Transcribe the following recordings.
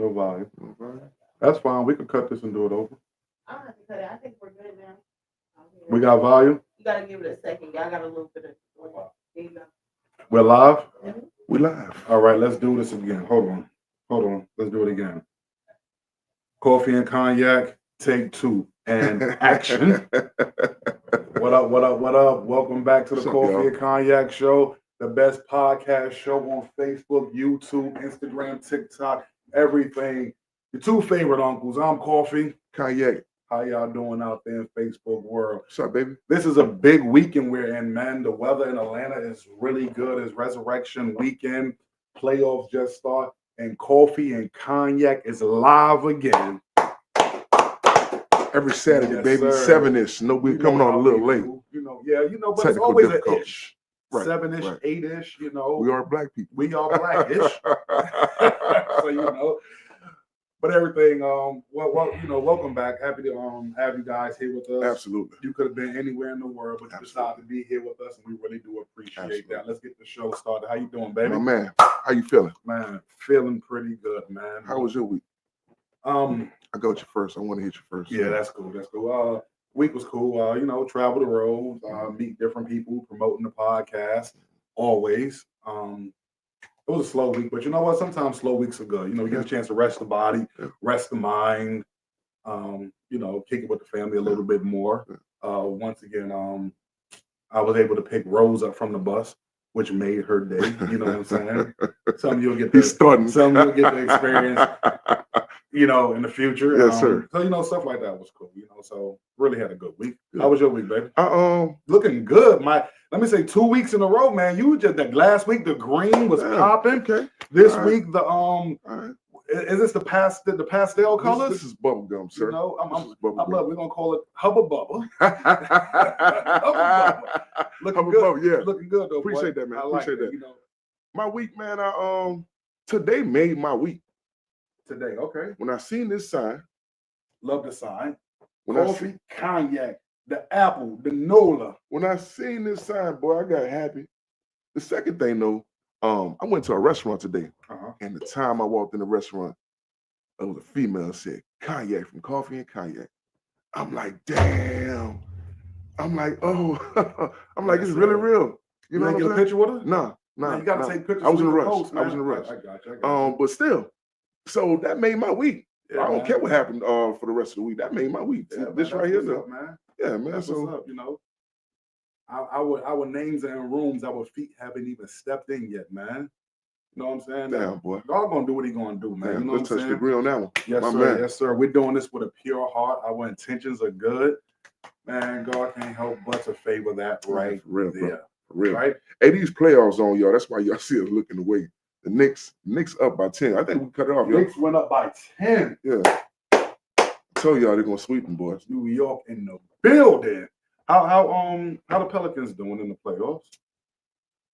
No volume. No volume. That's fine. We can cut this and do it over. I don't have to cut it. I think we're good now. We got volume. You gotta give it a second. Y'all got a little bit of. There you go. We're live. Mm-hmm. We live. All right, let's do this again. Hold on. Let's do it again. Coffee and cognac, take 2, and action. What up? Welcome back to the Coffee and Cognac Show, the best podcast show on Facebook, YouTube, Instagram, TikTok, everything. Your 2 favorite uncles. I'm Coffee. Cognac. How y'all doing out there in Facebook world? What's up, baby? This is a big weekend we're in, man. The weather in Atlanta is really good. It's Resurrection Weekend. Playoffs just start, and Coffee and Cognac is live again. Every Saturday, Yes, baby, sir. 7-ish. No, we're coming on a little late. But it's Technical always an difficulties. ish. Right, 7-ish, right. 8-ish, We are black people. We are blackish. So, but everything, welcome back. Happy to have you guys here with us. Absolutely. You could have been anywhere in the world, but you Absolutely. decided to be here with us, and we really do appreciate Absolutely. that. Let's get the show started. How you doing, baby? My man, how you feeling? Man, feeling pretty good, man. How was your week? I go with you first. I want to hit you first. Yeah, that's cool. Week was cool. Travel the road, meet different people, promoting the podcast. Always. It was a slow week, but you know what? Sometimes slow weeks are good. You get a chance to rest the body, rest the mind. Kick it with the family a little bit more. Once again, I was able to pick Rose up from the bus, which made her day. You know what I'm saying? Some of you'll get the experience. In the future. Yes, sir. So, stuff like that was cool. So really had a good week. How was your week, baby? Looking good. Let me say 2 weeks in a row, man. You just the last week the green was popping. Okay. This All week the All right. is this the pastel colors? This is bubble gum, sir. We're gonna call it Hubba Bubba. Looking Hubba good. Bubba, yeah. Looking good though. Appreciate boy. that, man. I like Appreciate it, that. My week, man. Today made my week. Today, okay. When I seen this sign, Love the sign. when Coffee, cognac, the apple, the Nola. when I seen this sign, boy, I got happy. The second thing, though, I went to a restaurant today, and the time I walked in the restaurant, it was a female said, "Cognac from Coffee and Cognac." I'm like, damn. I'm like, oh, I'm like, it's really real. You know didn't what get I'm a saying? picture with her? No. Man, you gotta take pictures. I was in a with rush. your post, I was in a man. rush. I got you. But still, so that made my week. Yeah, I don't man. care what happened for the rest of the week. That made my week. Yeah, This man, right here, that's though. what's up, man. Yeah, man. That's So what's up, Our names are in rooms our feet haven't even stepped in yet, man. You know what I'm saying? damn, boy. God gonna do what he gonna do, man. Damn, You know what I'm let's touch the saying? agree on that one. Yes, My sir. man. Yes, sir. We're doing this with a pure heart. Our intentions are good. Man, God can't help but to favor that right For real, there. bro. For real. Right? Hey, these playoffs on, y'all. That's why y'all see us looking away. The Knicks up by 10. I think we cut it off, y'all. Knicks went up by 10. Yeah. I told y'all they're gonna sweep them, boys. New York in the building. How the Pelicans doing in the playoffs?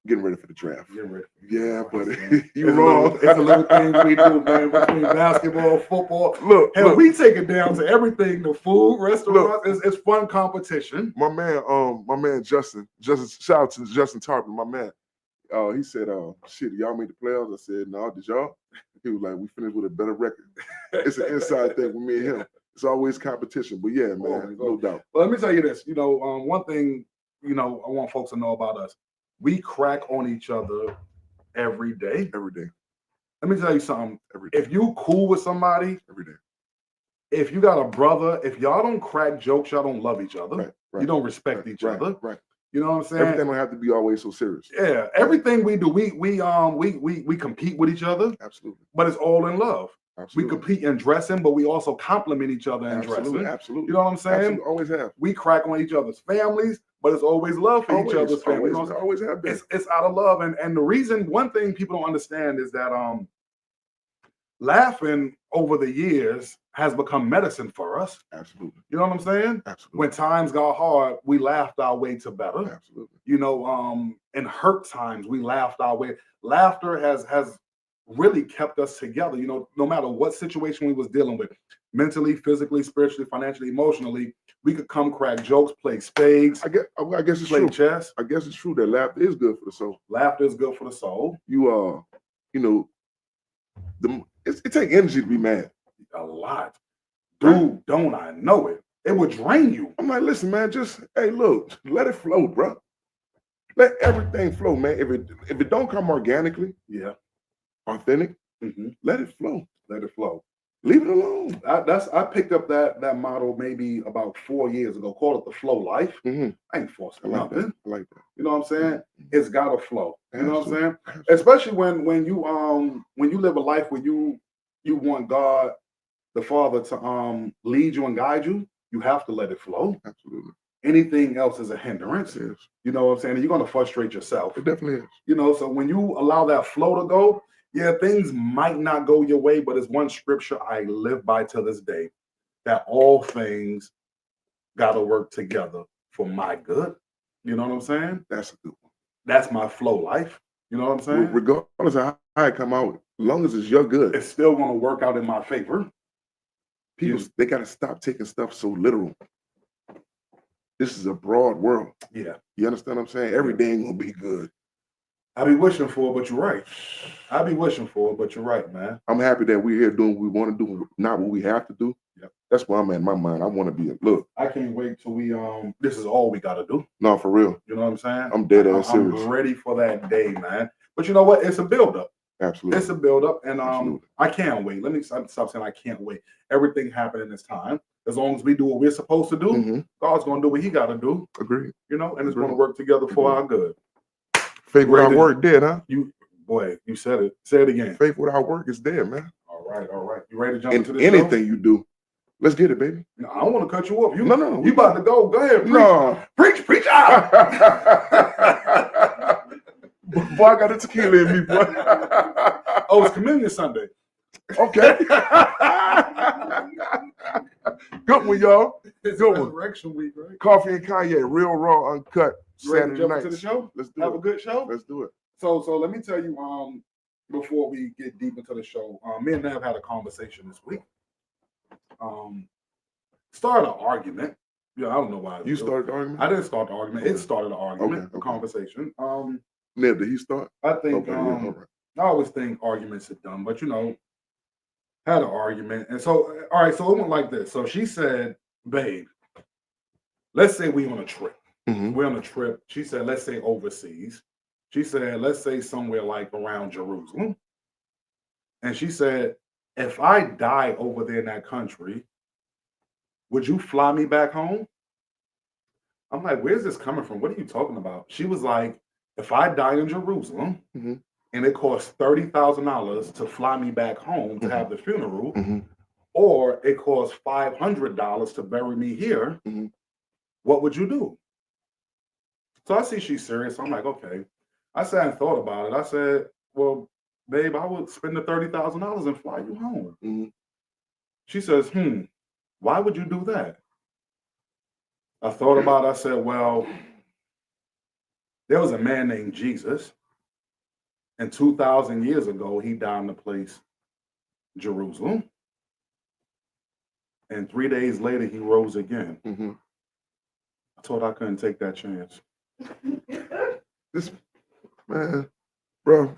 Getting ready for the draft. Get ready. Yeah, but Man. you wrong. It's a little thing we do, man, between basketball, football. Look, And look, we take it down to everything, the food, restaurants. It's fun competition. my man Justin, shout out to Justin Tarpon, my man. He said, shit, y'all made the playoffs? I said, no, did y'all? He was like, we finished with a better record. It's an inside thing with me and him. It's always competition. But yeah, man, no doubt. But let me tell you this, one thing, I want folks to know about us. We crack on each other every day. Every day. Let me tell you something. Every day. If you cool with somebody, Every day. if you got a brother, if y'all don't crack jokes, y'all don't love each other. Right. You don't respect each other. Right. You know what I'm saying? Everything don't have to be always so serious. Yeah, everything we do, we compete with each other, Absolutely. but it's all in love. Absolutely. We compete in dressing, but we also compliment each other in dressing. Absolutely. You know what I'm saying? Absolutely. Always have. We crack on each other's families, but it's always love for each other's families. Always have been. It's out of love, and the reason, one thing people don't understand is that laughing over the years has become medicine for us. Absolutely. You know what I'm saying? Absolutely. When times got hard, we laughed our way to better. Absolutely. In hurt times, we laughed our way. Laughter has really kept us together. No matter what situation we was dealing with, mentally, physically, spiritually, financially, emotionally, we could come crack jokes, play spades. I guess it's play true. chess. I guess it's true that laughter is good for the soul. Laughter is good for the soul. it takes energy to be mad. A lot. Dude, don't I know it? It would drain you. I'm like, listen, man, just, hey, look, let it flow, bro. Let everything flow, man. If it don't come organically, Yeah, authentic, let it flow. let it flow. Leave it alone. I picked up that model maybe about 4 years ago. Called it the flow life. Mm-hmm. I ain't forcing I like nothing. that. I like that. You know what I'm saying? It's gotta flow. You know what I'm saying? Absolutely. Especially when you live a life where you want God, the Father, to lead you and guide you. You have to let it flow. Absolutely. Anything else is a hindrance. Yes. You know what I'm saying? And you're gonna frustrate yourself. It definitely is. You know, so when you allow that flow to go, yeah, things might not go your way, but it's one scripture I live by to this day, that all things gotta work together for my good. You know what I'm saying? That's a good one. That's my flow life. You know what I'm saying? Regardless of how it come out, as long as it's your good, It's still gonna work out in my favor. people, they gotta stop taking stuff so literal. This is a broad world. Yeah. You understand what I'm saying? Every day ain't gonna be good. I be wishing for it, but you're right. I be wishing for it, but you're right, man. I'm happy that we're here doing what we want to do, not what we have to do. Yep. That's where I'm at in my mind. I want to be look. I can't wait till we this is all we gotta do. No, for real. You know what I'm saying? I'm dead ass serious. I'm ready for that day, man. But you know what? It's a build-up. Absolutely. It's a build-up, and Absolutely. I can't wait. Let me stop saying I can't wait. Everything happened in this time. As long as we do what we're supposed to do, God's gonna do what He gotta do. Agreed. You know, and it's gonna work together for our good. Faith without work dead, huh? You said it. Say it again. Faith without work is dead, man. All right. You ready to jump into this anything show? you do, let's get it, baby. No, I don't want to cut you off. No. You about to go. Go ahead. Preach. No. Preach out. Boy, I got the tequila in me, boy. Oh, it's Communion Sunday. Okay. Good one, y'all. It's Good one. Resurrection Week, right? Coffee and Kanye, real raw, uncut. You ready to Saturday jump night. into the show? Let's do Have it. a good show. Let's do it. So let me tell you, before we get deep into the show, me and Nev had a conversation this week. Started an argument. Yeah, I don't know why. You started the argument? I didn't start the argument. Okay. It started an argument, Okay. a conversation. Nev, did he start? I think Okay, yeah, all right. I always think arguments are dumb, but you know, had an argument. And so, all right, so it went like this. So she said, babe, let's say we on a trip. We're on a trip. She said, let's say overseas. She said, let's say somewhere like around Jerusalem. And she said, if I die over there in that country, would you fly me back home? I'm like, where's this coming from? What are you talking about? She was like, if I die in Jerusalem and it costs $30,000 to fly me back home to have the funeral, or it costs $500 to bury me here, what would you do? So I see she's serious. So I'm like, okay. I sat and thought about it. I said, well, babe, I would spend the $30,000 and fly you home. She says, why would you do that? I thought about it. I said, well, there was a man named Jesus, and 2,000 years ago, he died in the place Jerusalem. And 3 days later, he rose again. I told her I couldn't take that chance. This man, bro.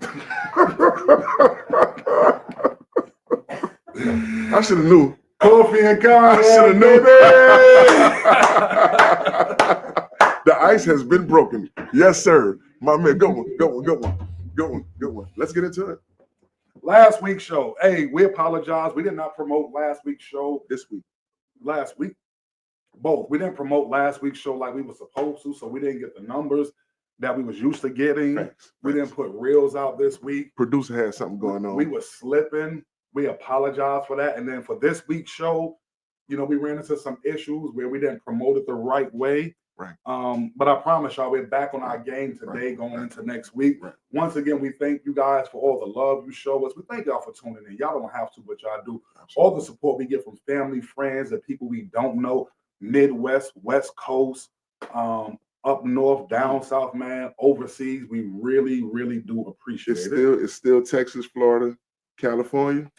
I should have knew. Coffee and Cognac, I should have knew. baby. The ice has been broken. Yes, sir. My man, good one. Let's get into it. Last week's show. Hey, we apologize. We did not promote last week's show. This week. Last week. Both. We didn't promote last week's show like we were supposed to, so we didn't get the numbers that we was used to getting. Thanks. We didn't put reels out this week. Producer had something going on. We were slipping. We apologize for that. And then for this week's show, you know, we ran into some issues where we didn't promote it the right way. Right. But I promise y'all, we're back on our game today, going into next week. Right. Once again, we thank you guys for all the love you show us. We thank y'all for tuning in. Y'all don't have to, but y'all do. Absolutely. All the support we get from family, friends, and people we don't know, Midwest, West Coast, up north, down south, man, overseas. We really, really do appreciate it. It's still Texas, Florida, California.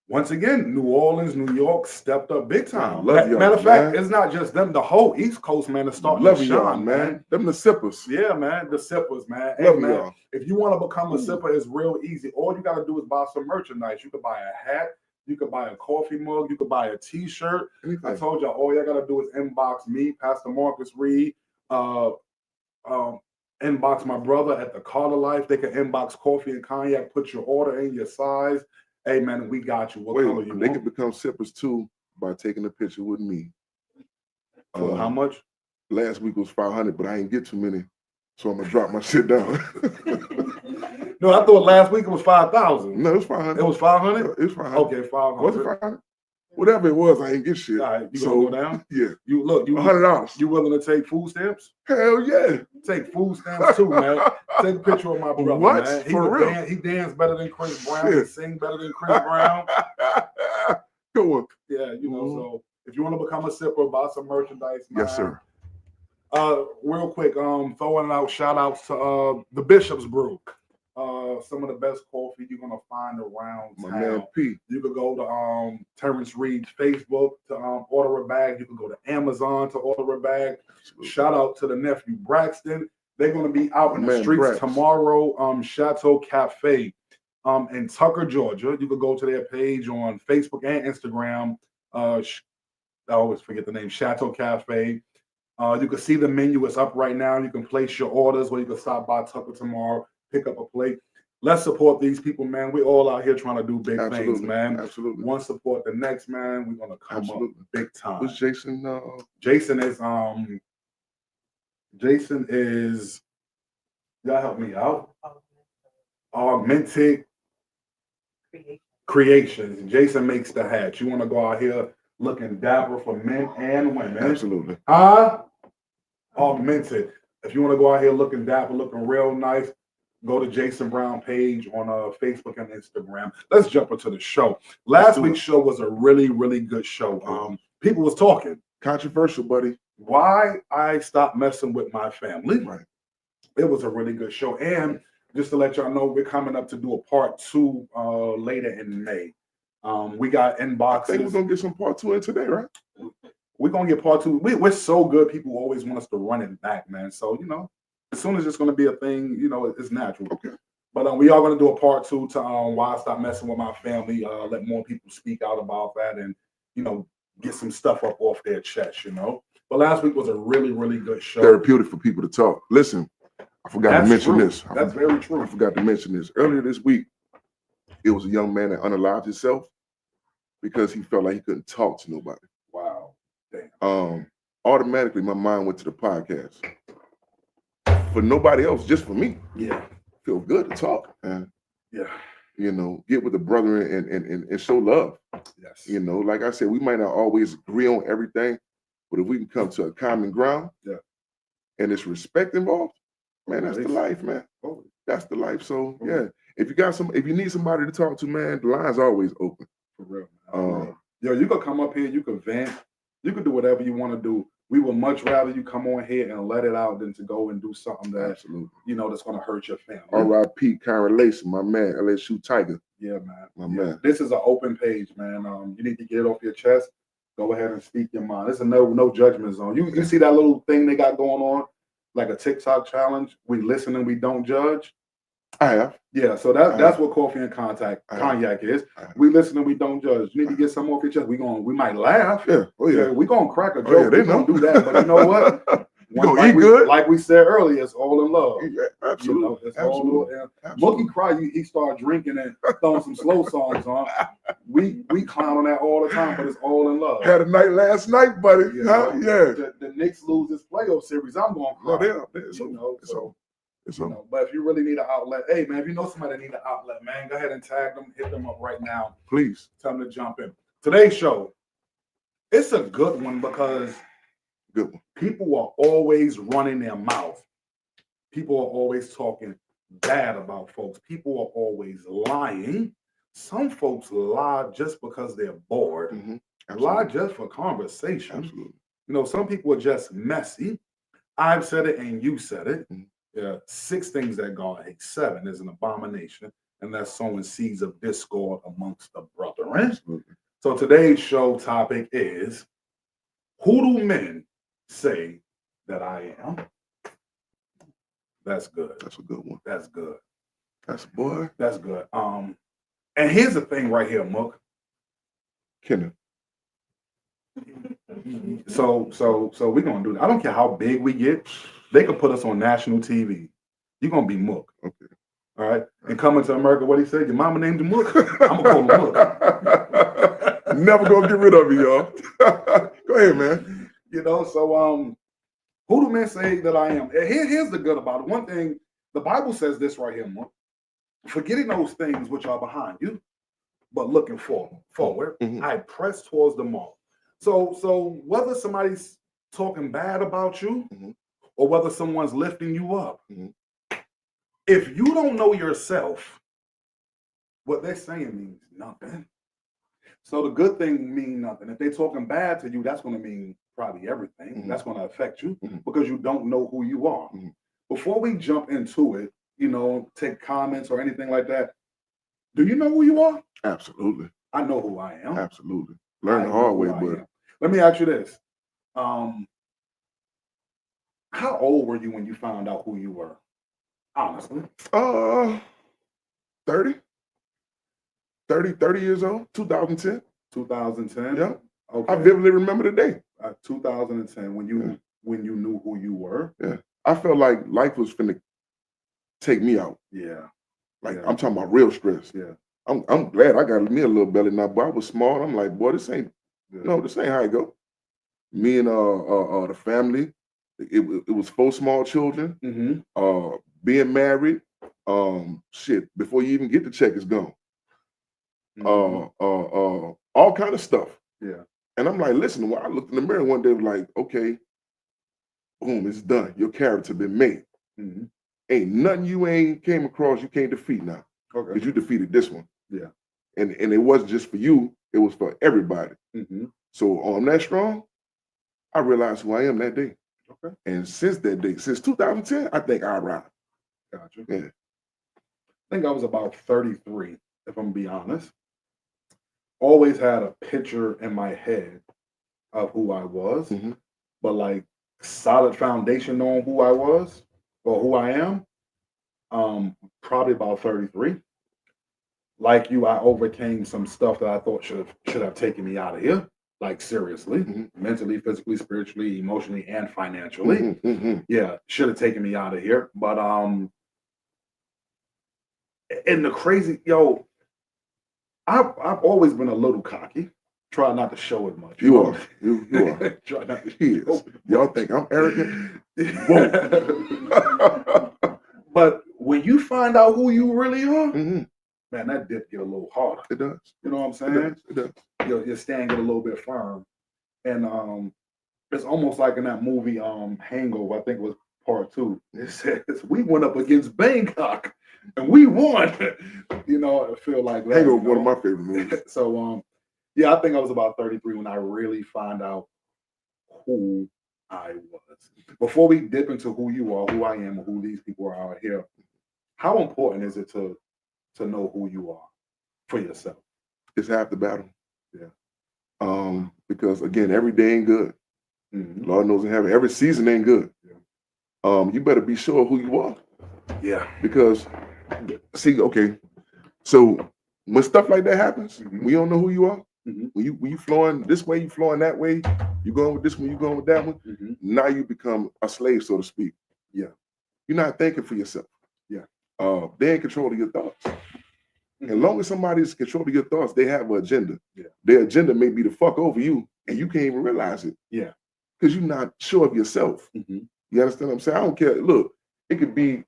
once again, New Orleans, New York stepped up big time. Love y'all, Matter of fact, man. it's not just them. The whole East Coast, man, is starting Love to y'all, shine, man. Them the sippers. Yeah, man, the sippers, man. Hey, Love man, y'all. if you want to become a sipper, it's real easy. All you got to do is buy some merchandise. You could buy a hat. You could buy a coffee mug. You could buy a T-shirt. Anything. I told y'all, all y'all got to do is inbox me, Pastor Marcus Reed, inbox my brother at the Carter Life. They can inbox Coffee and Cognac, put your order in, your size. Hey, man, we got you. What color you They want? can become sippers too by taking a picture with me. For how much? Last week was 500, but I ain't get too many, so I'm gonna drop my shit down. No, I thought last week it was 5,000. No, it was 500. It was 500. It was 500. Okay, 500. Was it 500? Whatever it was, I ain't get shit. All right, you so gonna go down? Yeah. You look, you $100. You willing to take food stamps? Hell yeah. Take food stamps too, man. Take a picture of my brother, What? man. He For real? He danced better than Chris Brown. Shit. He sing better than Chris Brown. Go on. Yeah, you know. So if you want to become a sipper, buy some merchandise, man. Yes, sir. Real quick, throwing out shout outs to the Bishop's Brew. Some of the best coffee you're gonna find around My town. man P. You could go to Terrence Reed's Facebook to order a bag. You can go to Amazon to order a bag. Absolutely. Shout out to the nephew Braxton. They're gonna be out in the streets tomorrow. Chateau Cafe in Tucker, Georgia. You could go to their page on Facebook and Instagram. I always forget the name, Chateau Cafe. You can see the menu. It's up right now. You can place your orders, or you can stop by Tucker tomorrow, pick up a plate. Let's support these people, man. We're all out here trying to do big things, man. Absolutely. One support the next, man. We're gonna come up big time. Who's Jason? Jason is y'all help me out. Augmented Creations. Jason makes the hats. You want to go out here looking dapper for men and women. Absolutely. Augmented. If you want to go out here looking dapper, looking real nice, go to Jason Brown page on Facebook and Instagram. Let's jump into the show. Last week's show was a really, really good show. People was talking. Controversial, buddy. Why I stopped messing with my family. Right. It was a really good show. And just to let y'all know, we're coming up to do a part 2 later in May. We got inboxes. I think we're gonna get some part 2 in today, right? We're gonna get part 2. We're so good. People always want us to run it back, man. So as soon as it's gonna be a thing, it's natural. Okay. But we are gonna do a part 2 to why I stopped messing with my family. Let more people speak out about that, and get some stuff up off their chest. But last week was a really, really good show. Therapeutic for people to talk. Listen, I forgot to mention this. That's very true. I forgot to mention this. Earlier this week, it was a young man that unalived himself because he felt like he couldn't talk to nobody. Wow. Damn. Automatically, my mind went to the podcast. For nobody else, just for me. Yeah. Feel good to talk, man. Yeah. Get with the brother and show love. Yes. Like I said, we might not always agree on everything, but if we can come to a common ground, and it's respect involved, man, that's the life, man. That's the life. So if you need somebody to talk to, man, the line's always open. For real, man. You could come up here, you could vent, you could do whatever you want to do. We would much rather you come on here and let it out than to go and do something that that's going to hurt your family. R.I.P. Kyron Lacey, my man, LSU Tiger. Yeah, man. My man. This is an open page, man. You need to get it off your chest. Go ahead and speak your mind. It's a no judgment zone. You see that little thing they got going on, like a TikTok challenge? We listen and we don't judge. I have. Yeah, so that's what Coffee and Cognac is. We listen and we don't judge. You need to get some off your chest. We might laugh. Yeah. Oh yeah. We're gonna crack a joke. Oh, yeah, We're gonna do that. But you know what? We're gonna eat good. Like we said earlier, it's all in love. Yeah, absolutely. It's all Mookie Cry, he started drinking and throwing some slow songs on. We clown on that all the time, but it's all in love. Had a night last night, buddy. Yeah. The Knicks lose this playoff series, I'm gonna cry. But if you really need an outlet, hey man, if you know somebody that need an outlet, man, go ahead and tag them, hit them up right now. Please. Tell them to jump in. Today's show, it's a good one because people are always running their mouth. People are always talking bad about folks. People are always lying. Some folks lie just because they're bored. Lie just for conversation. Absolutely. Some people are just messy. I've said it and you said it. 6 things that God hates. 7 is an abomination. and that's sowing seeds of discord amongst the brethren. Absolutely. So today's show topic is, who do men say that I am? That's good. That's a good one. That's good. That's boy. That's good. And here's the thing right here, Mook. Kenneth. So we're gonna do that. I don't care how big we get. They could put us on national TV. You're gonna be Mook. Okay. All right. And coming to America, what he said, your mama named you Mook. I'm gonna call him Mook. Never gonna get rid of it, y'all. Go ahead, man. You know, so who do men say that I am? Here's the good about it. One thing, the Bible says this right here, Mook. Forgetting those things which are behind you, but looking forward, I press towards the mark. So whether somebody's talking bad about you or whether someone's lifting you up, if you don't know yourself, what they're saying means nothing. So the good thing mean nothing. If they're talking bad to you, that's going to mean probably everything. That's going to affect you because you don't know who you are. Before we jump into it, take comments or anything like that, do you know who you are? Absolutely. I know who I am. Absolutely. Learn the hard way, but let me ask you this. How old were you when you found out who you were? Honestly. 30 years old, 2010. 2010? Yeah. Okay. I vividly remember the day. 2010, when you knew who you were. Yeah. I felt like life was finna take me out. Yeah. Like I'm talking about real stress. Yeah. I'm glad I got me a little belly now, but I was small. I'm like, boy, this ain't this ain't how it go. Me and the family, it was 4 small children. Being married, before you even get the check, it's gone. All kind of stuff. Yeah. And I'm like, listen, when I looked in the mirror one day, like, okay, boom, it's done. Your character been made. Ain't nothing you ain't came across you can't defeat now. Okay. Because you defeated this one. Yeah. And it wasn't just for you, it was for everybody. So on that strong, I realized who I am that day. Okay. And since that day, since 2010, I think I arrived. Gotcha. Yeah. I think I was about 33, if I'm gonna be honest. Always had a picture in my head of who I was, but like solid foundation on who I was or who I am, probably about 33. Like you, I overcame some stuff that I thought should have taken me out of here. Like seriously, mentally, physically, spiritually, emotionally, and financially. Yeah, should have taken me out of here. But and the crazy, I've always been a little cocky. Try not to show it much. You are. You are. Try not to He is. Y'all think I'm arrogant? Whoa. But when you find out who you really are, man, that dip get a little harder. It does. You know what I'm saying? It does. Your stand get a little bit firm. And it's almost like in that movie Hangover, I think it was part 2. It says we went up against Bangkok and we won. I feel like that. Hangover, one of my favorite movies. So yeah, I think I was about 33 when I really found out who I was. Before we dip into who you are, who I am, and who these people are out here, how important is it to know who you are for yourself? It's half the battle. Yeah. Because again, every day ain't good. Lord knows in heaven, every season ain't good. Yeah. You better be sure who you are. Yeah. Because see, okay, so when stuff like that happens, we don't know who you are. When you flowing this way, you flowing that way, you going with this one, you going with that one. Now you become a slave, so to speak. Yeah. You're not thinking for yourself. Yeah. They're in control of your thoughts. As long as somebody's in control of your thoughts, they have an agenda. Yeah. Their agenda may be to fuck over you, and you can't even realize it. Yeah. Because you're not sure of yourself. You understand what I'm saying? I don't care. Look, it could be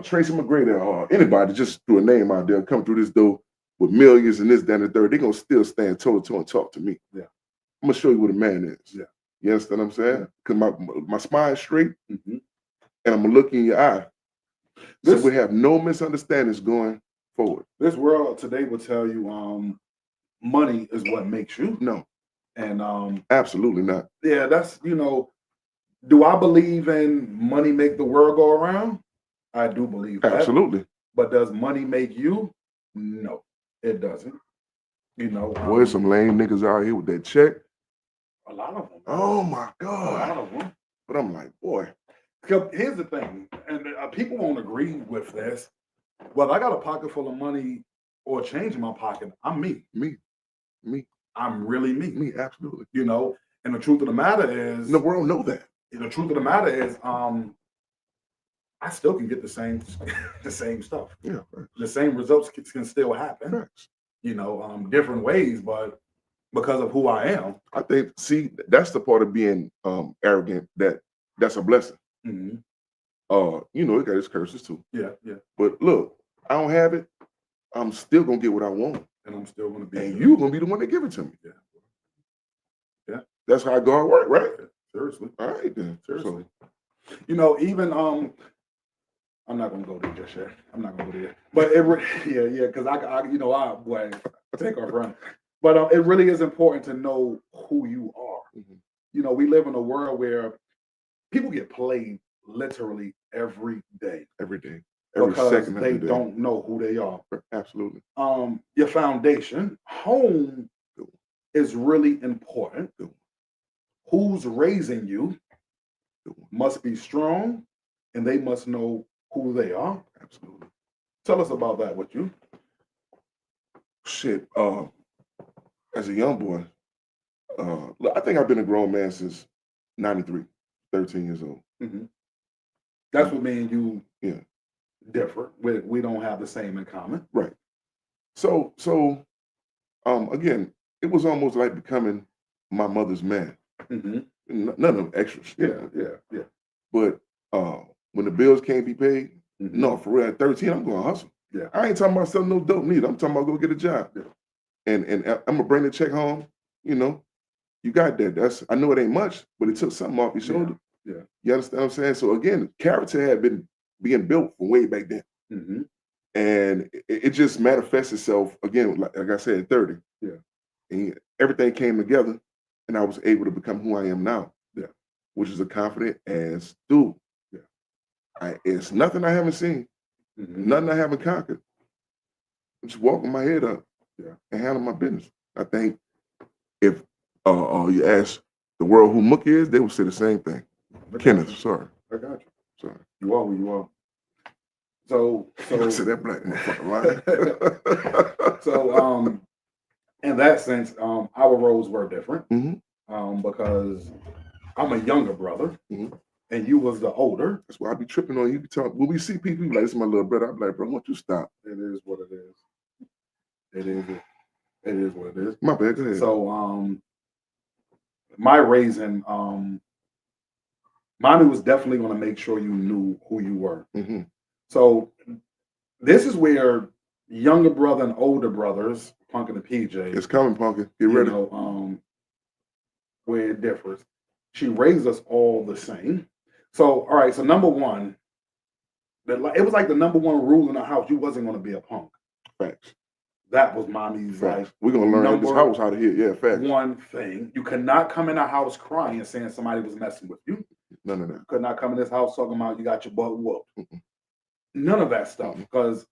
Tracy McGrady or anybody just threw a name out there, come through this door with millions and this, that, and the third. They're going to still stand toe-to-toe and talk to me. Yeah. I'm going to show you what a man is. Yeah. You understand what I'm saying? Because my spine's straight, and I'm going to look in your eye. So we have no misunderstandings going forward. This world today will tell you money is what makes you. No. And absolutely not. Yeah, that's, do I believe in money make the world go around? I do believe that. Absolutely. But does money make you? No, it doesn't. You know, Boy, some lame niggas out here with that check. a lot of them. Oh my A lot God. of them. But I'm like, boy, Because here's the thing, and people won't agree with this. Well, I got a pocket full of money or change in my pocket. I'm me. me. I'm really me. Me, absolutely. You know, and the truth of the matter is, The world know that. the truth of the matter is, I still can get the same stuff. Yeah, The same results can still happen. facts. You know, different ways, but because of who I am. I think, see, that's the part of being arrogant. That's a blessing. Mhm. You know, it got its curses too. Yeah. But look, I don't have it. I'm still gonna get what I want, And I'm still gonna be. and you're gonna be the one that give it to me. Yeah. That's how God works, right? Seriously. All right then. Seriously. You know, even I'm not gonna go there just yet. I'm not gonna go there. But yeah, because I boy, take our run. But it really is important to know who you are. Mhm. You know, we live in a world where people get played literally every day Every day, every because second of they the day. don't know who they are. Absolutely. Your foundation, home, is really important. Who's raising you must be strong, and they must know who they are. Absolutely. Tell us about that with you. Shit. As a young boy, look, I think I've been a grown man since 93, 13 years old. Mm-hmm. That's what me and you Yeah. differ. We don't have the same in common. Right. So again, it was almost like becoming my mother's man. Mm-hmm. None of them extras. Yeah. But when the bills can't be paid, Mm-hmm. no, for real, at 13, I'm going to hustle. Yeah. I ain't talking about selling no dope neither. I'm talking about go get a job. Yeah. And I'm gonna bring the check home. You know, you got that. I know it ain't much, but it took something off your shoulder. Yeah. You understand what I'm saying? So again, character had been being built from way back then. Mm-hmm. And it just manifests itself again, like I said, at 30. Yeah. And everything came together, and I was able to become who I am now. Yeah. Which is a confident ass dude. Yeah. It's nothing I haven't seen, nothing I haven't conquered. I'm just walking my head up and handling my business. I think if you ask the world who Mook is, they would say the same thing. Kenneth, sorry. I got you. Sorry. You are who you are. So I said that black motherfucker, right? So in that sense, our roles were different. Mm-hmm. Because I'm a younger brother, mm-hmm. and you was the older. That's why I be tripping on you. Be talking, when we see people, we be like, this is my little brother. I'm like, bro, why don't you stop? It is what it is. It is what it is. My bad, go ahead. So my raising, mommy was definitely going to make sure you knew who you were. Mm-hmm. So this is where younger brother and older brothers, Punk and the PJ. It's coming, Punkin. Get ready. You know, where it differs. She raised us all the same. So, all right, so number one, it was like the number one rule in the house, you wasn't going to be a punk. Facts. That was mommy's Facts. We're going to learn at this house how to hit. Yeah, facts. One thing. You could not come in the house crying saying somebody was messing with you. None of that. You could not come in this house talking about you got your butt whooped. Mm-mm. None of that stuff. Because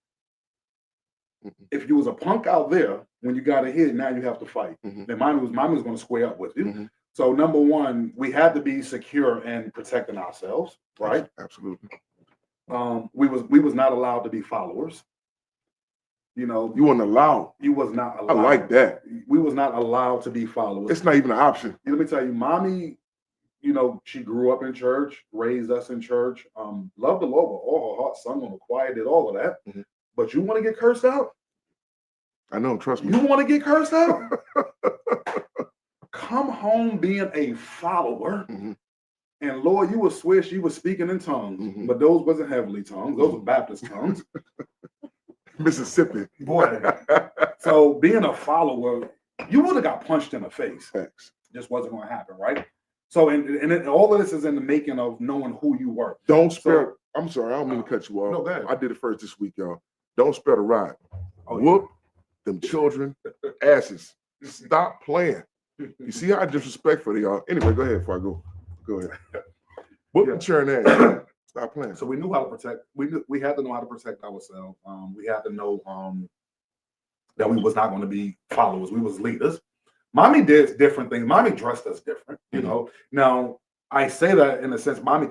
if you was a punk out there, when you got a hit, now you have to fight. Then mommy was going to square up with you. So number one, we had to be secure and protecting ourselves, right? Absolutely. We was not allowed to be followers. You know, you weren't allowed. You was not allowed. I like that. We was not allowed to be followers. It's not even an option. Let me tell you, mommy, you know, she grew up in church, raised us in church, loved the Lord with all her heart, sung on the choir, did all of that. But you want to get cursed out? I know, trust me. You want to get cursed out? Come home being a follower. And Lord, you would swear she was speaking in tongues, but those wasn't heavenly tongues. Those were Baptist tongues. Mississippi. Boy. So being a follower, you would have got punched in the face. Facts. Just wasn't going to happen, right? So, and all of this is in the making of knowing who you were. Don't spare. I'm sorry, I don't mean to cut you off. No, go ahead. I did it first this week, y'all. Don't spare the ride. Oh, Whoop them children asses. Stop playing. You see how disrespectful they are. Anyway, go ahead before I go. Go ahead. Whoop them children ass. Stop playing. So we knew how to protect. We had to know how to protect ourselves. We had to know that we was not going to be followers. We was leaders. Mommy did different things. Mommy dressed us different, you know. Now, I say that in a sense, mommy,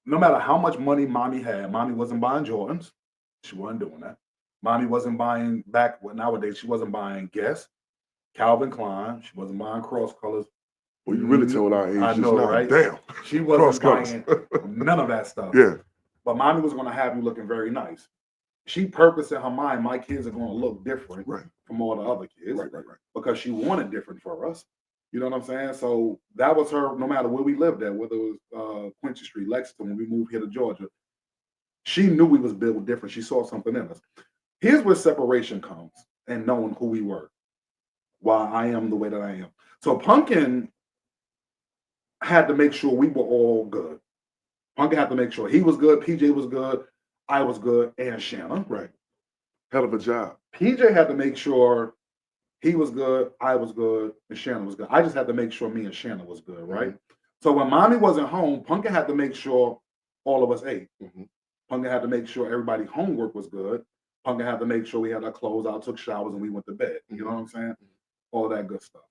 no matter how much money mommy had, mommy wasn't buying Jordans. She wasn't doing that. Mommy wasn't buying nowadays, she wasn't buying Guess, Calvin Klein. She wasn't buying cross colors. Well, you really told our age. I know, now. right? Damn. She wasn't buying none of that stuff. Yeah. But mommy was going to have you looking very nice. She purposed in her mind, my kids are going to look different from all the other kids. Right. Because she wanted different for us. You know what I'm saying? So that was her, no matter where we lived at, whether it was Quincy Street, Lexington, when we moved here to Georgia. She knew we was built different. She saw something in us. Here's where separation comes and knowing who we were. Why I am the way that I am. So Pumpkin had to make sure we were all good. Pumpkin had to make sure he was good, PJ was good, I was good, and Shanna. Right. Hell of a job. PJ had to make sure he was good, I was good, and Shanna was good. I just had to make sure me and Shanna was good, right? So when mommy wasn't home, Pumpkin had to make sure all of us ate. Pumpkin had to make sure everybody's homework was good. Pumpkin had to make sure we had our clothes out, took showers, and we went to bed. You know what I'm saying? All that good stuff.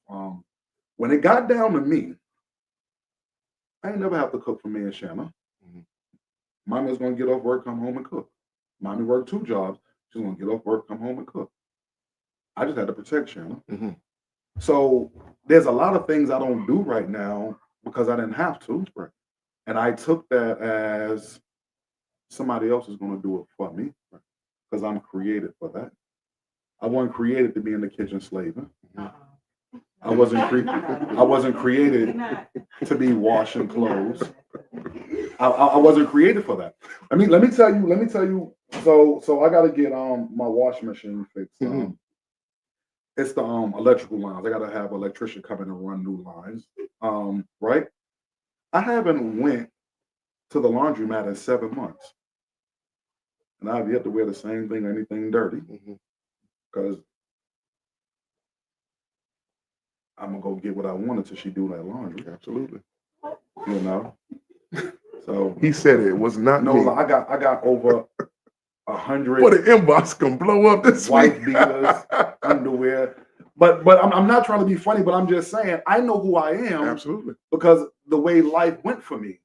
When it got down to me, I ain't never have to cook for me and Shanna. Mommy was gonna get off work, come home and cook. Mommy worked 2 jobs. She's gonna get off work, come home and cook. I just had to protect Shanna. So there's a lot of things I don't do right now because I didn't have to. And I took that as somebody else is gonna do it for me because I'm created for that. I wasn't created to be in the kitchen slaving. I wasn't created to be washing clothes. I wasn't created for that. Let me tell you. So I gotta get my washing machine fixed. It's the electrical lines. I gotta have an electrician come in and run new lines. Right? I haven't went to the laundromat in 7 months. And I've yet to wear the same thing or anything dirty. Because I'm gonna go get what I wanted till she do that laundry. Absolutely. You know. So he said it was not me. I got over 100. But the inbox can blow up this white week. beaters, underwear. But I'm not trying to be funny, but I'm just saying I know who I am. Absolutely. Because the way life went for me.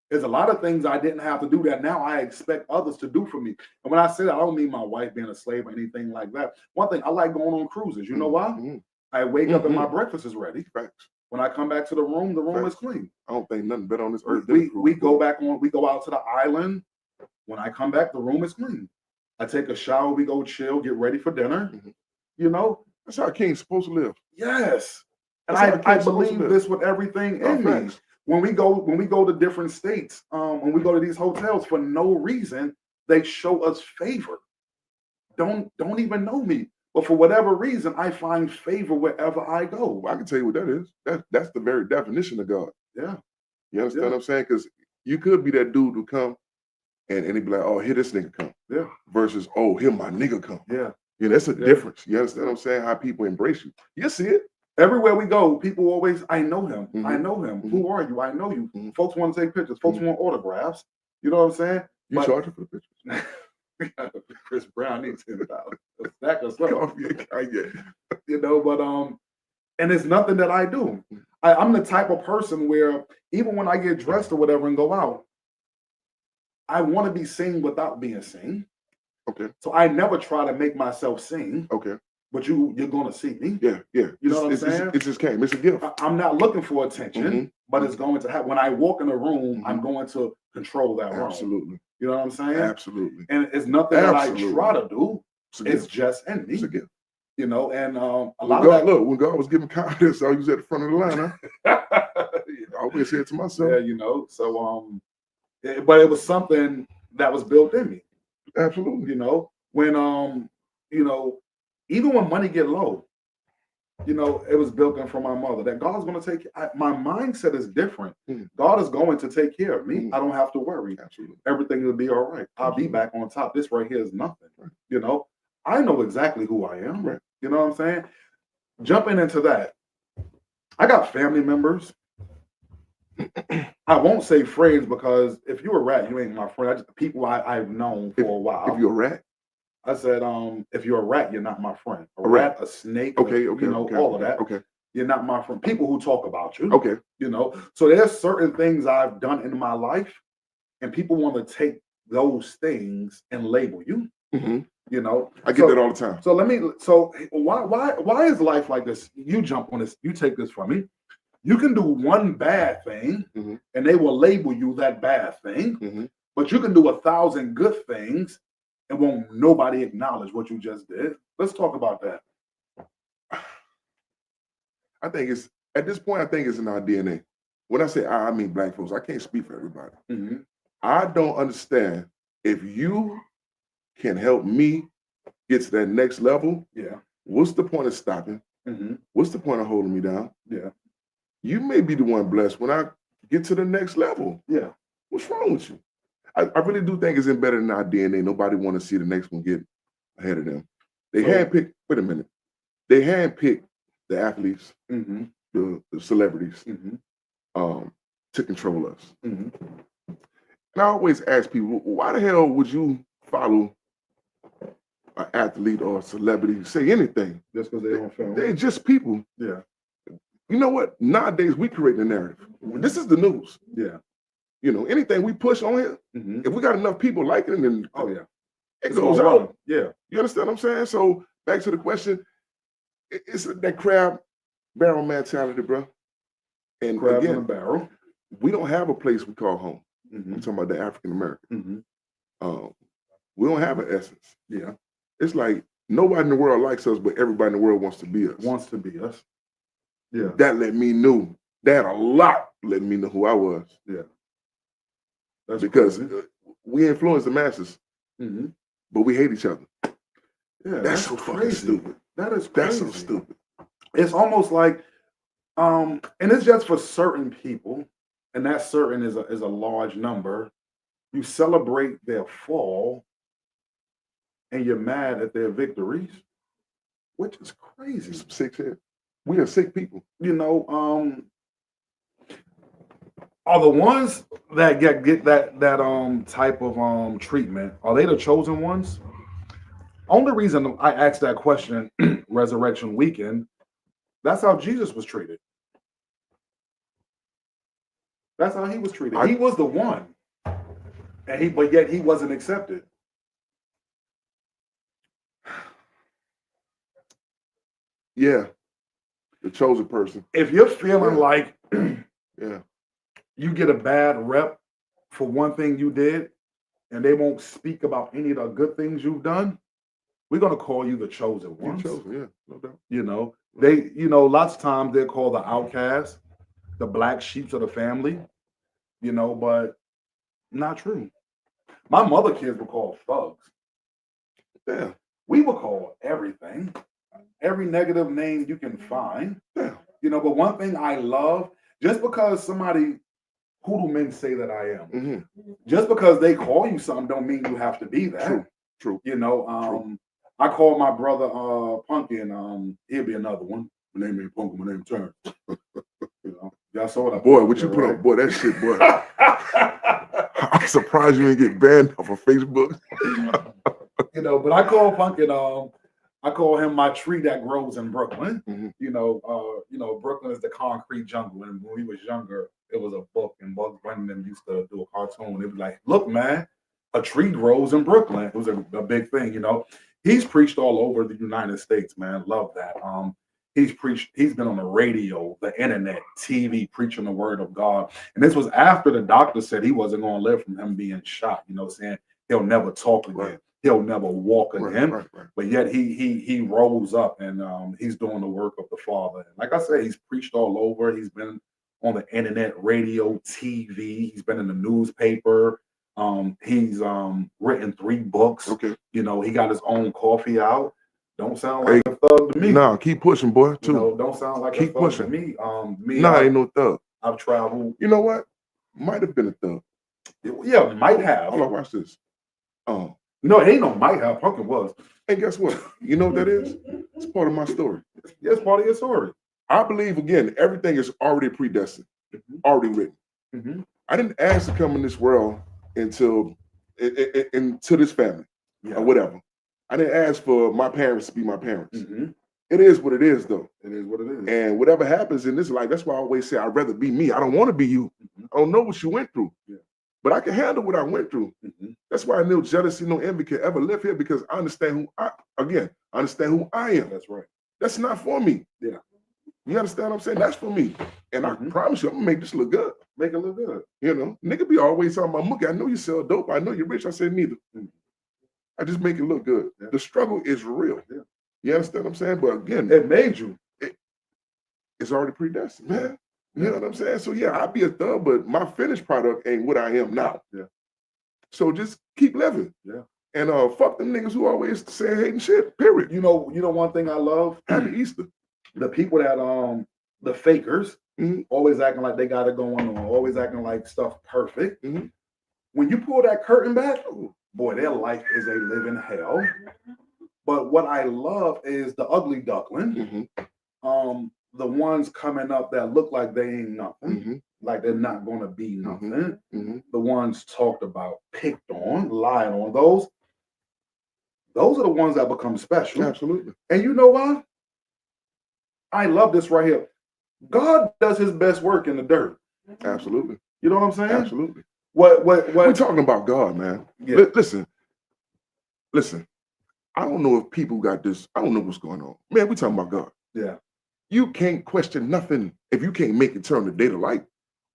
There's a lot of things I didn't have to do that now I expect others to do for me. And when I say that, I don't mean my wife being a slave or anything like that. One thing, I like going on cruises. You know why? I wake up and my breakfast is ready. Facts. When I come back to the room is clean. I don't think nothing better on this earth. We go out to the island. When I come back, the room is clean. I take a shower, we go chill, get ready for dinner. You know? That's how a king's supposed to live. Yes. And I believe this with everything in me. When we go to different states, when we go to these hotels, for no reason, they show us favor. Don't even know me. But for whatever reason, I find favor wherever I go. Well, I can tell you what that is. That's the very definition of God. Yeah. You understand what I'm saying? Because you could be that dude who come and he be like, oh, here this nigga come. Yeah. Versus, oh, here my nigga come. Yeah. Yeah, that's a difference. You understand what I'm saying? How people embrace you. You see it. Everywhere we go, people always, I know him. I know him. Who are you? I know you. Folks want to take pictures. Folks want autographs. You know what I'm saying? You charge for the pictures. Chris Brown needs $10. Stack or something. You know, but and it's nothing that I do. I'm the type of person where even when I get dressed or whatever and go out, I want to be seen without being seen. Okay. So I never try to make myself sing. Okay. But you're gonna see me. Yeah. You know what I'm saying? It just came. It's a gift. I'm not looking for attention, but it's going to happen. When I walk in a room, I'm going to control that room. Absolutely. You know what I'm saying? Absolutely. And it's nothing that I try to do. It's just in me. It's a gift. You know, and a lot of that. Look, when God was giving confidence, I was at the front of the line. I always said to myself. Yeah, you know. So but it was something that was built in me. Absolutely. You know, when you know, even when money get low, you know, it was built in from my mother that God's going to take. My mindset is different. God is going to take care of me. I don't have to worry. Absolutely. Everything will be all right. I'll be back on top. This right here is nothing. You know, I know exactly who I am. You know what I'm saying? Jumping into that, I got family members. I won't say friends because if you're a rat, you ain't my friend. People I've known for a while. If you're a rat, I said, if you're a rat, you're not my friend. A rat. rat, a snake, Okay, all of that. Okay. You're not my friend. People who talk about you. Okay. So there's certain things I've done in my life, and people want to take those things and label you. Mm-hmm. I get So, that all the time. So why is life like this? You jump on this. You take this from me. You can do one bad thing, and they will label you that bad thing. But you can do 1,000 good things, and won't nobody acknowledge what you just did. Let's talk about that. I think it's at this point. I think it's in our DNA. When I say I mean black folks. I can't speak for everybody. I don't understand if you can help me get to that next level. Yeah. What's the point of stopping? What's the point of holding me down? Yeah. You may be the one blessed when I get to the next level. Yeah. What's wrong with you? I really do think it's embedded in our DNA. Nobody want to see the next one get ahead of them. They handpick. Wait a minute. They handpick the athletes, the celebrities, to control us. And I always ask people, why the hell would you follow an athlete or a celebrity, say anything? Just because they don't film. They're just people. Yeah. You know what? Nowadays we create a narrative. This is the news. Yeah. Anything we push on here, if we got enough people liking it, then it goes out. Yeah. You understand what I'm saying? So back to the question, it's that crab barrel mentality, bro. And Crab again, in a barrel. we don't have a place we call home. I'm talking about the African American. We don't have an essence. Yeah. It's like nobody in the world likes us, but everybody in the world wants to be us. Yeah. That let me know. That a lot let me know who I was. Yeah. That's because we influence the masses, but we hate each other. Yeah, that's so fucking stupid. That is crazy. That's so stupid. It's almost like, and it's just for certain people, and that certain is a large number. You celebrate their fall, and you're mad at their victories, which is crazy. Some sick shit. We are sick people. Are the ones that get that type of treatment, are they the chosen ones? Only reason I asked that question, Resurrection Weekend, that's how Jesus was treated. That's how he was treated. He was the one, but yet he wasn't accepted. Yeah, the chosen person. If you're feeling like yeah, you get a bad rep for one thing you did, and they won't speak about any of the good things you've done, we're gonna call you the chosen ones. Chosen, yeah, no doubt. Lots of times they're called the outcast, the black sheep of the family, but not true. My mother kids were called thugs. Yeah. We were called everything, every negative name you can find. Yeah. But one thing I love, just because somebody, who do men say that I am? Just because they call you something don't mean you have to be that. True. True. I call my brother Pumpkin. He'll be another one. My name ain't Pumpkin. My name Turn. Y'all saw that. Boy, what you put up? Boy, that shit, boy. I'm surprised you didn't get banned off of Facebook. But I call Pumpkin. I call him my tree that grows in Brooklyn. Brooklyn is the concrete jungle. And when we was younger, it was a book, and Bugs Bunny and them used to do a cartoon. It was like, look, man, a tree grows in Brooklyn. It was a big thing, He's preached all over the United States, man. Love that. He's been on the radio, the internet, TV, preaching the word of God. And this was after the doctor said he wasn't going to live from him being shot, saying he'll never talk again. Right. He'll never walk again. Right. But yet he rose up, and he's doing the work of the Father. And like I said, he's preached all over. He's been on the internet, radio, TV. He's been in the newspaper. He's written 3 books. Okay. He got his own coffee out. Don't sound like a thug to me. No, keep pushing, boy. Too. Don't sound like keep a thug pushing. to me. Ain't no thug. I've traveled. You know what? Might have been a thug. Yeah, might have. Hold on, watch this. No, it ain't no might have. Pumpkin was. And guess what? You know what that is? It's part of my story. It's part of your story. I believe, again, everything is already predestined, already written. I didn't ask to come in this world into this family or whatever. I didn't ask for my parents to be my parents. Mm-hmm. It is what it is, though. It is what it is. And whatever happens in this life, that's why I always say I'd rather be me. I don't want to be you. Mm-hmm. I don't know what you went through. Yeah. But I can handle what I went through. Mm-hmm. That's why no jealousy, no envy can ever live here, because I understand I understand who I am. That's right. That's not for me. Yeah. You understand what I'm saying? That's for me. And Mm-hmm. I promise you, I'm gonna make this look good. Make it look good. You know, nigga be always talking about, Mookie, I know you sell dope. I know you're rich. I said, neither. Mm-hmm. I just make it look good. Yeah. The struggle is real. Yeah. You understand what I'm saying? But again, It made you. It's already predestined, man. Yeah. You know what I'm saying? So yeah, I'll be a thug, but my finished product ain't what I am now. Yeah. So just keep living. Yeah. And fuck them niggas who always say hating shit. Period. You know one thing I love? Happy Easter. The people that the fakers, Mhm. always acting like they got it going on, always acting like stuff perfect. Mhm. When you pull that curtain back, oh, boy, their life is a living hell. But what I love is the ugly duckling. Mhm. The ones coming up that look like they ain't nothing, Mhm. like they're not gonna be nothing. Mhm. The ones talked about, picked on, lied on, those are the ones that become special. Absolutely. And you know what? I love this right here. God does his best work in the dirt. Absolutely. You know what I'm saying? Absolutely. What We're talking about God, man. Yeah. Listen. I don't know if people got this. I don't know what's going on. Man, we talking about God. Yeah. You can't question nothing if you can't make it turn the day to light,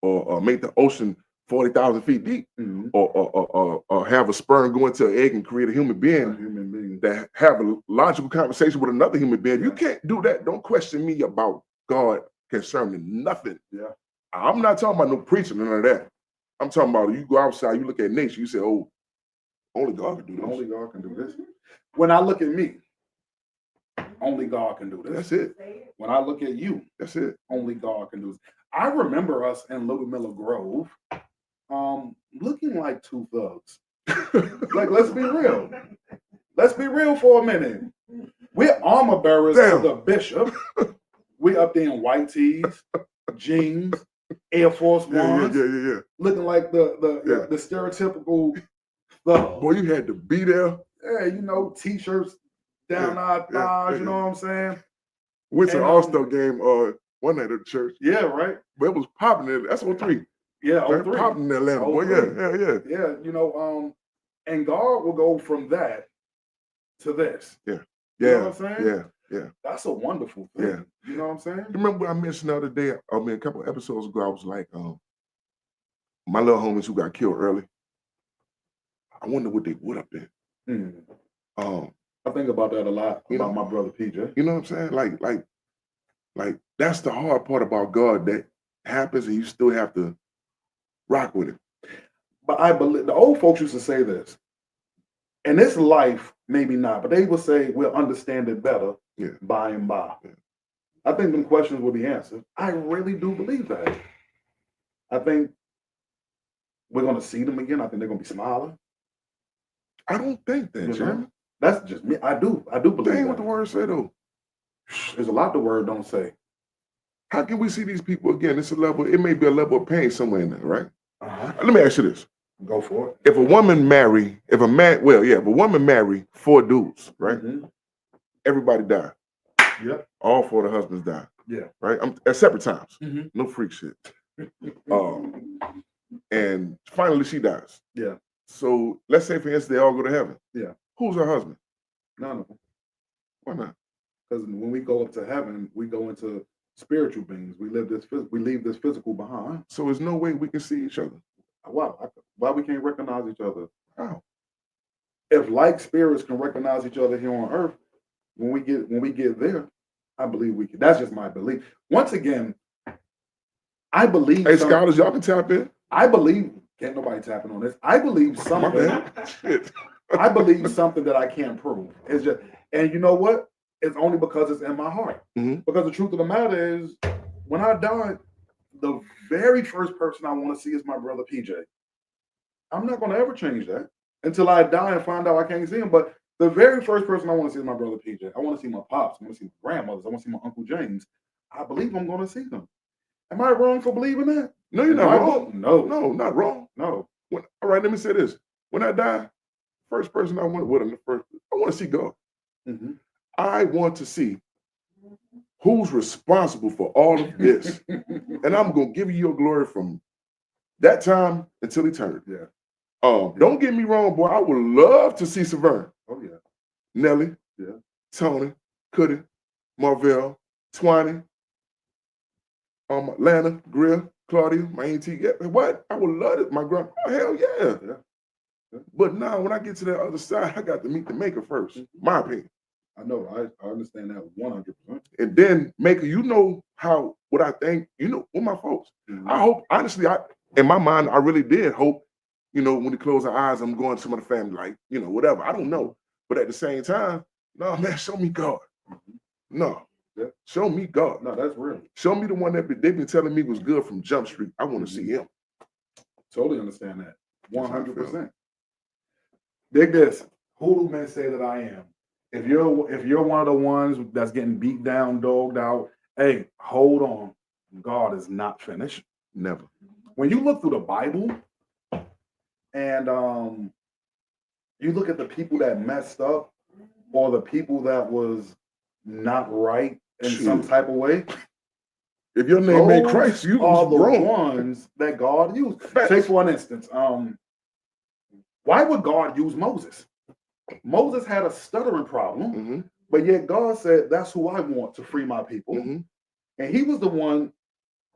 or make the ocean 40,000 feet deep, Mm-hmm. or have a sperm go into an egg and create a human being that have a logical conversation with another human being. Yeah. You can't do that. Don't question me about God concerning nothing. Yeah. I'm not talking about no preaching, none of that. I'm talking about you go outside, you look at nature, you say, oh, only God can do this. Only God can do this. When I look at me, only God can do this. That's it. When I look at you, that's it. Only God can do this. I remember us in Little Miller Grove, looking like two thugs. Like, let's be real. Let's be real for a minute. We're armor bearers of the bishop. We up there in white tees, jeans, Air Force Ones. Yeah. Looking like the stereotypical thug. Boy, you had to be there. Yeah, you know, t-shirts down our thighs, you know what I'm saying? Went to the All-Star game one night at the church. Yeah, right. But it was popping there. That's 03. Yeah, right? 03. Popping in Atlanta. Boy, yeah. Yeah, you know, and God will go from that to this. Yeah. You know what I'm saying? Yeah. That's a wonderful thing. Yeah. You know what I'm saying? Remember what I mentioned the other day, a couple of episodes ago, I was like, my little homies who got killed early, I wonder what they would have been. I think about that a lot, about my brother PJ. You know what I'm saying? Like that's the hard part about God, that happens and you still have to rock with it. But I believe the old folks used to say this. In this life, maybe not, but they would say we'll understand it better by and by. Yeah. I think them questions will be answered. I really do believe that. I think we're going to see them again. I think they're going to be smiling. I don't think that, Jeremy. That's just me. I do believe that. Ain't what the word say, though. There's a lot the word don't say. How can we see these people again? It's a level, it may be a level of pain somewhere in there, right? Let me ask you this. Go for it. If a woman marry 4 dudes, right? Everybody die. Yep. All 4 of the husbands die. Yeah. Right? At separate times. No freak shit. And finally she dies. Yeah. So let's say, for instance, they all go to heaven. Yeah. Who's her husband? None of them. Why not? Because when we go up to heaven, we go into spiritual beings. We leave this physical behind. So there's no way we can see each other. Why we can't recognize each other? How? If like spirits can recognize each other here on earth, when we get there, I believe we can. That's just my belief. Once again, I believe. Hey, scholars, y'all can tap in. I believe. Can't nobody tapping on this. I believe something. I believe something that I can't prove. It's just, and you know what? It's only because it's in my heart. Because the truth of the matter is, when I die, the very first person I want to see is my brother PJ. I'm not going to ever change that until I die and find out I can't see him. But the very first person I want to see is my brother PJ. I want to see my pops. I want to see my grandmothers. I want to see my Uncle James. I believe I'm going to see them. Am I wrong for believing that? No, you're not wrong. No, not wrong. No. All right, let me say this. When I die, first person I want want to see God. Mm-hmm. I want to see who's responsible for all of this. And I'm going to give you your glory from that time until eternity. Yeah. Don't get me wrong, boy. I would love to see Severn. Oh, yeah. Nelly. Yeah. Tony. Cuddy. Marvell. Twiney. Lana. Grill. Claudia. My auntie. Yeah, what? I would love it. My grandma. Oh, hell yeah. Yeah. But now when I get to the other side, I got to meet the maker first. Mm-hmm. My opinion. I know. I understand that 100%. And then maker, you know what I think, with my folks. Mm-hmm. I hope, honestly, in my mind, I really did hope, when we close our eyes, I'm going to some of the family, like, whatever. I don't know. But at the same time, no, man, show me God. Mm-hmm. No. Yeah. Show me God. No, that's real. Show me the one that they've been telling me was good from Jump Street. I want to see him. Totally understand that. 100%. Dig this. Who do men say that I am? If you're one of the ones that's getting beat down, dogged out, hey, hold on. God is not finished. Never. When you look through the Bible and you look at the people that messed up or the people that was not right in some type of way, if your name ain't Christ, you are the wrong. ones that God used. Say for an instance, why would God use Moses? Moses had a stuttering problem, but yet God said, that's who I want to free my people. And he was the one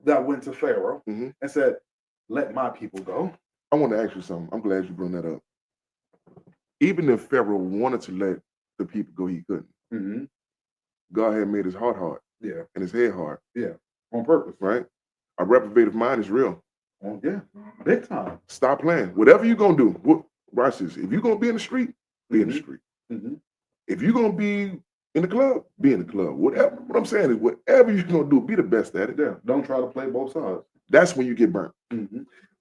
that went to Pharaoh and said, let my people go. I want to ask you something. I'm glad you brought that up. Even if Pharaoh wanted to let the people go, he couldn't. God had made his heart hard. Yeah. And his head hard. Yeah. On purpose. Right? A reprobative mind is real. Yeah. Big time. Stop playing. Whatever you're going to do, watch this. If you're going to be in the street, be in the street. If you're going to be in the club, be in the club. Whatever. What I'm saying is, whatever you're going to do, be the best at it. Yeah. Don't try to play both sides. That's when you get burnt.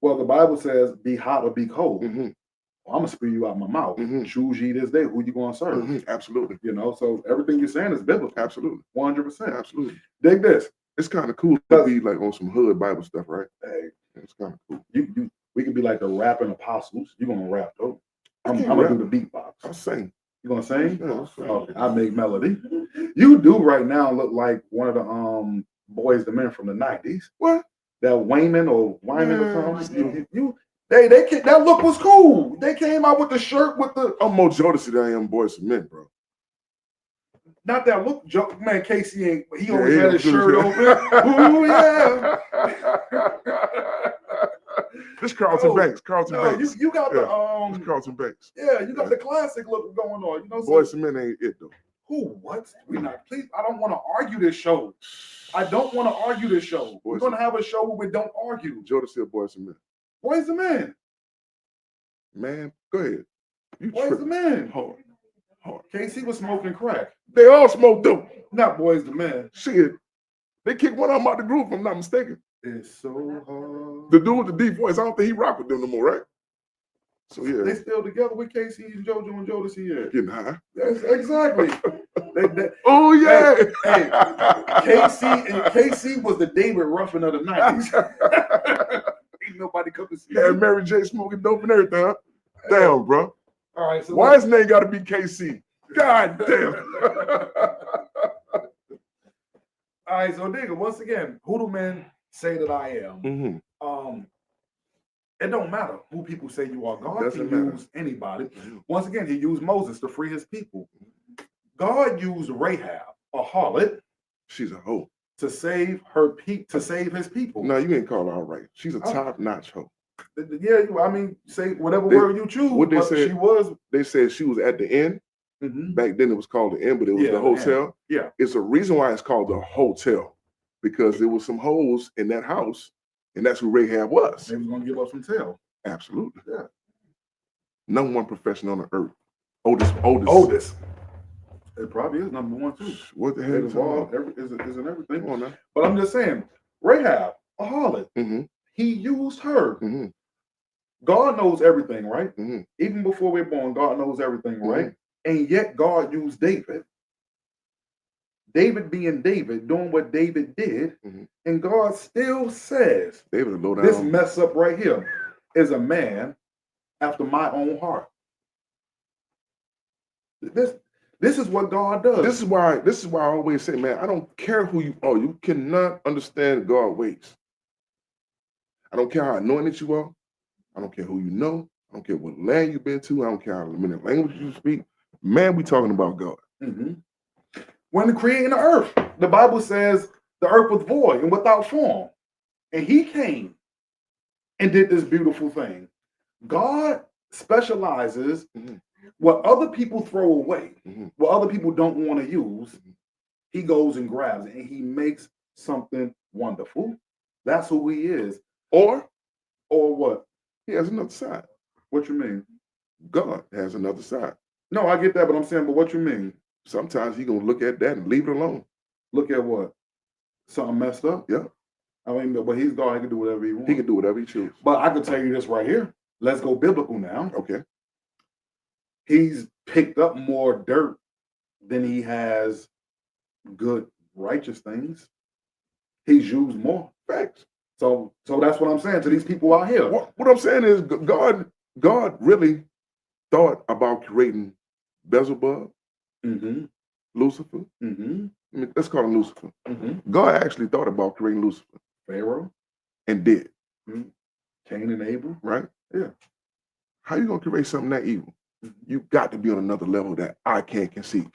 Well, the Bible says, be hot or be cold. Well, I'm going to spew you out my mouth. Choose ye this day who you going to serve. Absolutely. So everything you're saying is biblical. Absolutely. 100%. Absolutely. Dig this. It's kind of cool to be like on some hood Bible stuff, right? Hey, it's kind of cool. We could be like the rapping apostles. You're going to rap, though. I'm going to do the beatbox. I'll sing. You going to sing? Yeah, I'll sing. Okay, I make melody. You do right now look like one of the boys, the men from the 90s. What? That Wayman or something. That look was cool. They came out with the shirt with the. I'm more Jodeci than I am Boys and Men, bro. Not that look, man. Casey ain't. He always had his shirt open. Ooh yeah. This Carlton Banks. Carlton Banks. You got the This Carlton Banks. Yeah, you got the classic look going on. Boys and Men ain't it though. Who? What? We not. Please, I don't want to argue this show. I don't want to argue this show. We're gonna have a show where we don't argue. Jodeci or Boys and Men. Boys and Men. Man, go ahead. Boys and Men. Hard. Casey was smoking crack. They all smoke dope. Not Boys and Men. Shit. They kicked one of them out the group, if I'm not mistaken. It's so hard. The dude with the deep voice, I don't think he rock with them no more, right? So yeah. They still together with Casey and JoJo and Jodeci here. Getting high. Yes, exactly. Oh yeah. Hey, Casey was the David Ruffin of the 90s. Ain't nobody come to see Yeah, him. Mary J smoking dope and everything, huh? Damn, bro. All right, so why his name gotta be KC? God damn. All right, so nigga, once again, who do men say that I am? It don't matter who people say you are. God can use anybody. Once again, he used Moses to free his people. God used Rahab, a harlot. She's a hoe. To save his people. No, you ain't call her all right. She's a top-notch hoe. Yeah, I mean, say whatever word you choose. What they said, she was. They said she was at the end. Back then it was called the inn, but it was the hotel. Yeah. It's a reason why it's called the hotel. Because there was some hoes in that house, and that's who Rahab was. They was gonna give up some tail. Absolutely. Yeah. Number one profession on the earth. Oldest. It probably is number one too. What the hell isn't everything? Come on now. But I'm just saying, Rahab, a harlot. He used her. God knows everything, right? Even before we're born, God knows everything, right? And yet God used David. David being David, doing what David did, and God still says, David, low down. This mess up right here is a man after my own heart. This is what God does. This is why I always say, man, I don't care who you are. You cannot understand God's ways. I don't care how anointed you are. I don't care who you know. I don't care what land you've been to. I don't care how many languages you speak. Man, we talking about God. When creating the earth, the Bible says the earth was void and without form. And he came and did this beautiful thing. God specializes what other people throw away, what other people don't want to use. He goes and grabs it and he makes something wonderful. That's who he is. Or what? He has another side. What you mean? God has another side. No, I get that, but I'm saying, but what you mean? Sometimes he gonna look at that and leave it alone. Look at what? Something messed up? Yeah. I mean, but he's God. He can do whatever he wants. He can do whatever he chooses. But I can tell you this right here. Let's go biblical now. Okay. He's picked up more dirt than he has good, righteous things. He's used more. Facts. So that's what I'm saying to these people out here. What I'm saying is God really thought about creating Beelzebub, Lucifer. I mean, let's call him Lucifer. God actually thought about creating Lucifer. Pharaoh. And did. Cain and Abel. Right? Yeah. How you gonna create something that evil? You got to be on another level that I can't conceive.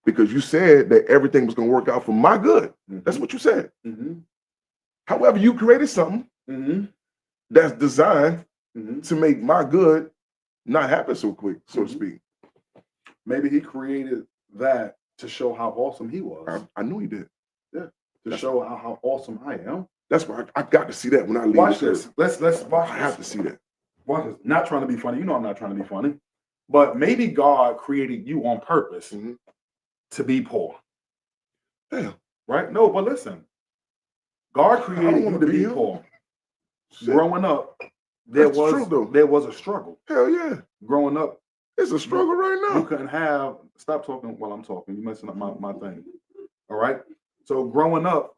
Because you said that everything was gonna work out for my good. That's what you said. However, you created something that's designed to make my good not happen so quick, so to speak. Maybe he created that to show how awesome he was. I knew he did. Yeah. To show how awesome I am. That's why I got to see that when I leave. Watch this. Let's watch I this. have to see that. Watch this. Not trying to be funny. You know I'm not trying to be funny. But maybe God created you on purpose to be poor. Damn. Right? No, but listen. God created you to be poor. Shit. Growing up, there was a struggle. Hell yeah. Growing up, it's a struggle right now. You couldn't have. Stop talking while I'm talking. You're messing up my thing. All right. So growing up,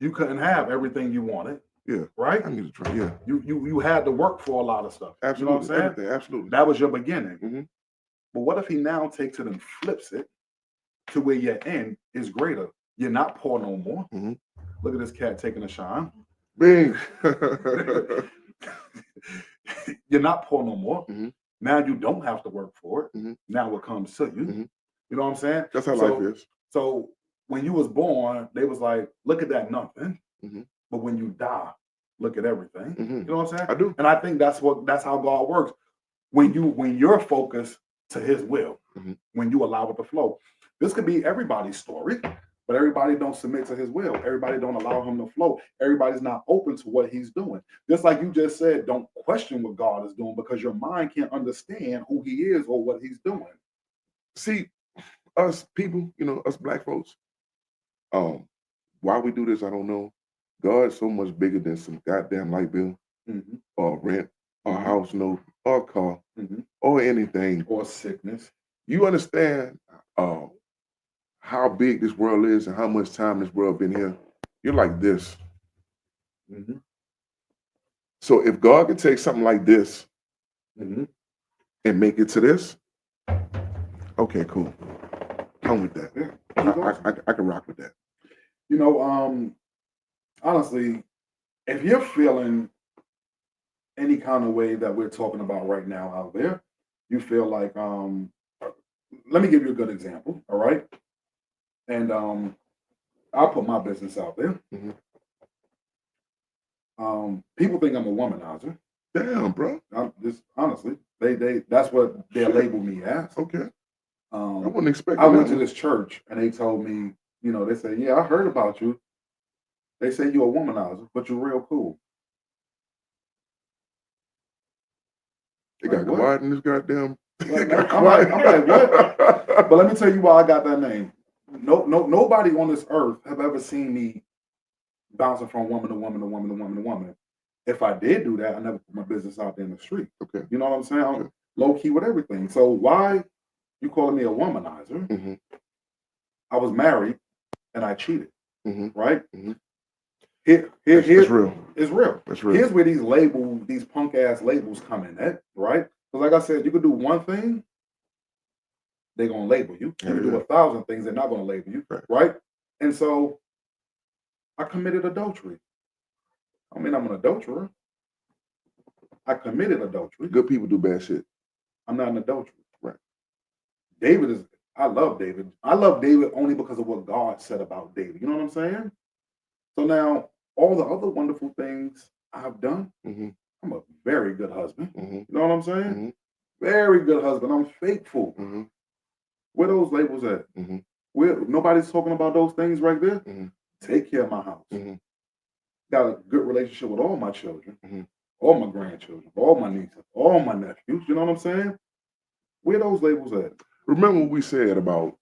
you couldn't have everything you wanted. Yeah. Right. I need to try. Yeah. You had to work for a lot of stuff. Absolutely. You know what I'm saying? Everything. Absolutely. That was your beginning. But what if he now takes it and flips it to where your end is greater? You're not poor no more. Look at this cat taking a shine. Bing. You're not poor no more. Now you don't have to work for it. Now it comes to you. You know what I'm saying? That's how life is. So when you was born, they was like, look at that nothing. But when you die, look at everything. You know what I'm saying? I do. And I think that's how God works. When you're focused to his will, when you allow it to flow. This could be everybody's story, but everybody don't submit to his will. Everybody don't allow him to flow. Everybody's not open to what he's doing. Just like you just said, don't question what God is doing because your mind can't understand who he is or what he's doing. See, us people, us black folks, why we do this, I don't know. God's so much bigger than some goddamn light bill or rent or house note or car or anything. Or sickness. You understand how big this world is and how much time this world been here? You're like this. So if God can take something like this and make it to this, okay, cool. I'm with that. Yeah, I can rock with that. Honestly, if you're feeling any kind of way that we're talking about right now out there, you feel like, let me give you a good example, all right? And I'll put my business out there. People think I'm a womanizer. Damn, bro. Honestly, that's what they label me as. Okay. I wouldn't expect. I went to this church and they told me, they said, yeah, I heard about you. They say you're a womanizer, but you're real cool. They got quiet in this goddamn. I'm like, what? But let me tell you why I got that name. Nobody on this earth have ever seen me bouncing from woman to woman to woman to woman to woman. If I did do that, I never put my business out there in the street. Okay. You know what I'm saying? I'm low key with everything. So why you calling me a womanizer? I was married and I cheated. Right? It's real. It's real. It's real. Here's where these punk ass labels come in at, right? Because like I said, you could do one thing they're gonna label you. You can do 1,000 things, they're not gonna label you, Right. right? And so I committed adultery. I mean, I'm an adulterer. I committed adultery. Good people do bad shit. I'm not an adulterer. Right. I love David. I love David only because of what God said about David. You know what I'm saying? So now, all the other wonderful things I've done, I'm a very good husband. You know what I'm saying? Very good husband. I'm faithful. Where those labels at? Where nobody's talking about those things right there? Take care of my house. Got a good relationship with all my children, all my grandchildren, all my nieces, all my nephews. You know what I'm saying? Where those labels at? Remember what we said about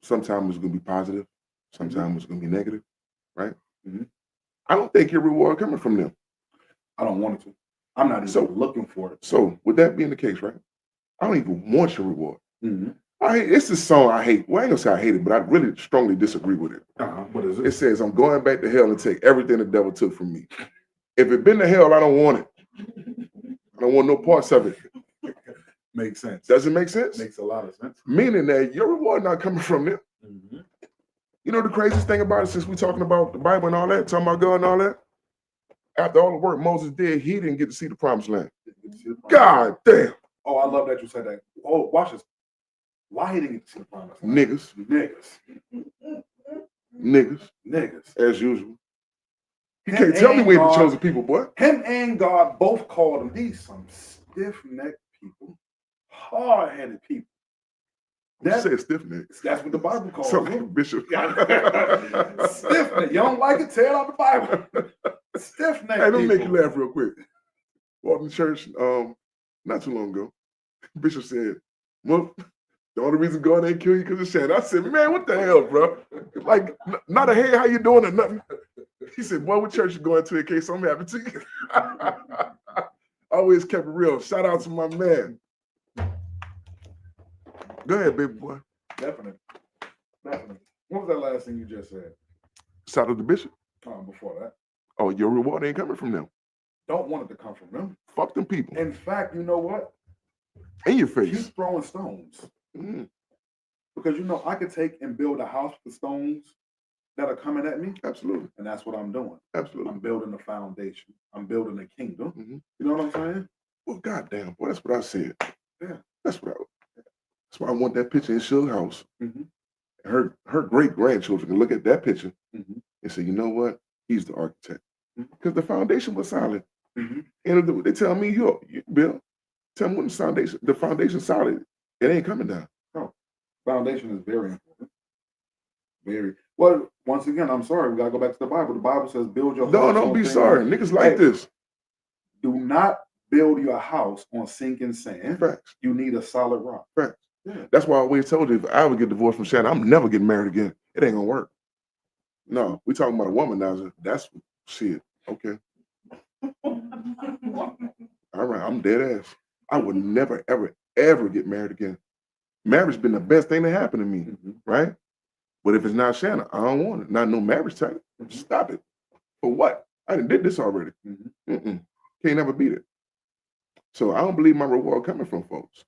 sometimes it's going to be positive, sometimes it's going to be negative, right? I don't think your reward coming from them. I don't want it to. I'm not even looking for it. So with that being the case, right? I don't even want your reward. It's a song I hate. Well, I ain't gonna say I hate it, but I really strongly disagree with it. What is it? It says, I'm going back to hell and take everything the devil took from me. If it been to hell, I don't want it. I don't want no parts of it. Makes sense. Does it make sense? Makes a lot of sense. Meaning that your reward not coming from them. You know the craziest thing about it, since we're talking about the Bible and all that, talking about God and all that, after all the work Moses did, he didn't get to see the promised land. God damn. Oh, I love that you said that. Oh, watch this. Why he didn't get to see the promised land? Niggas. As usual. You can't tell me we ain't the chosen people, boy. Him and God both called him these some stiff-necked people, hard-headed people. You said stiff-necked. That's what the Bible calls them. Bishop. Stiff-necked. You don't like it? Tear it out the Bible. Stiff-necked. Hey, let me make you laugh real quick. Walked in church not too long ago. Bishop said, well, the only reason God ain't kill you because of Shannon. I said, man, what the hell, bro? Like, not a hey, how you doing or nothing. He said, boy, what church you going to in case something happened to you? Always kept it real. Shout out to my man. Go ahead, baby boy. Definitely. What was that last thing you just said? Shout out to Bishop. Before that. Oh, your reward ain't coming from them. Don't want it to come from them. Fuck them people. In fact, you know what? In your face. Keep throwing stones. Because I could take and build a house with the stones that are coming at me. Absolutely. And that's what I'm doing. Absolutely. I'm building a foundation. I'm building a kingdom. You know what I'm saying? Well, goddamn, boy, that's what I said. Yeah. That's why I want that picture in Suge's house. Her great grandchildren can look at that picture and say, you know what? He's the architect. Because the foundation was solid. And they tell me, you Bill, tell me when the foundation's solid, it ain't coming down. No. Foundation is very important. Very well. Once again, I'm sorry. We gotta go back to the Bible. The Bible says, "Build your house." No, don't be sorry. Niggas like this. Do not build your house on sinking sand. Facts. You need a solid rock. Facts. Yeah. That's why I always told you, if I ever get divorced from Shannon, I'm never getting married again. It ain't gonna work. No, we talking about a woman now. That's shit. Okay. All right, I'm dead ass. I would never, ever, ever get married again. Marriage been the best thing that happened to me, right? But if it's not Shannon, I don't want it. Not no marriage type. Stop it. For what? I did this already. Can't never beat it. So I don't believe my reward coming from folks.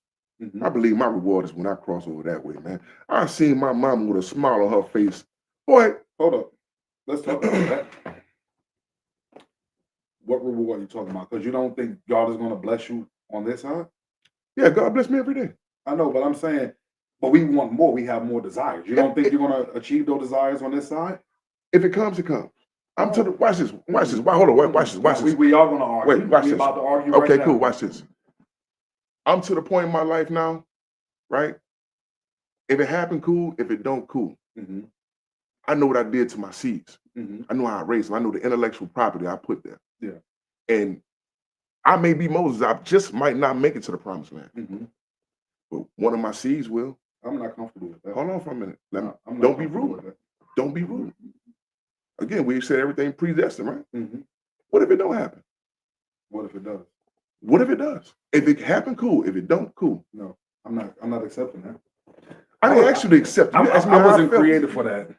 I believe my reward is when I cross over that way, man. I seen my mama with a smile on her face. Boy, hold up. Let's talk about that. What reward are you talking about? Because you don't think God is going to bless you on this side? Yeah, God bless me every day. I know, but I'm saying, but we want more. We have more desires. You don't think you're going to achieve those desires on this side? If it comes, it comes. I'm to the, watch this. Watch this. Hold on, watch this. We are going to argue. Wait, watch this. About to argue okay, right cool. now. Watch this. I'm to the point in my life now, right? If it happened, cool. If it don't, cool. I know what I did to my seeds. I know how I raised them. I know the intellectual property I put there. Yeah. And I may be Moses. I just might not make it to the promised land. But one of my seeds will. I'm not comfortable with that. Hold on for a minute. Don't be rude. Don't be rude. Again, we said everything predestined, right? What if it don't happen? What if it does? What if it does? If it happen, cool. If it don't, cool. No, I'm not accepting that. I didn't ask you to accept it. I wasn't created for that.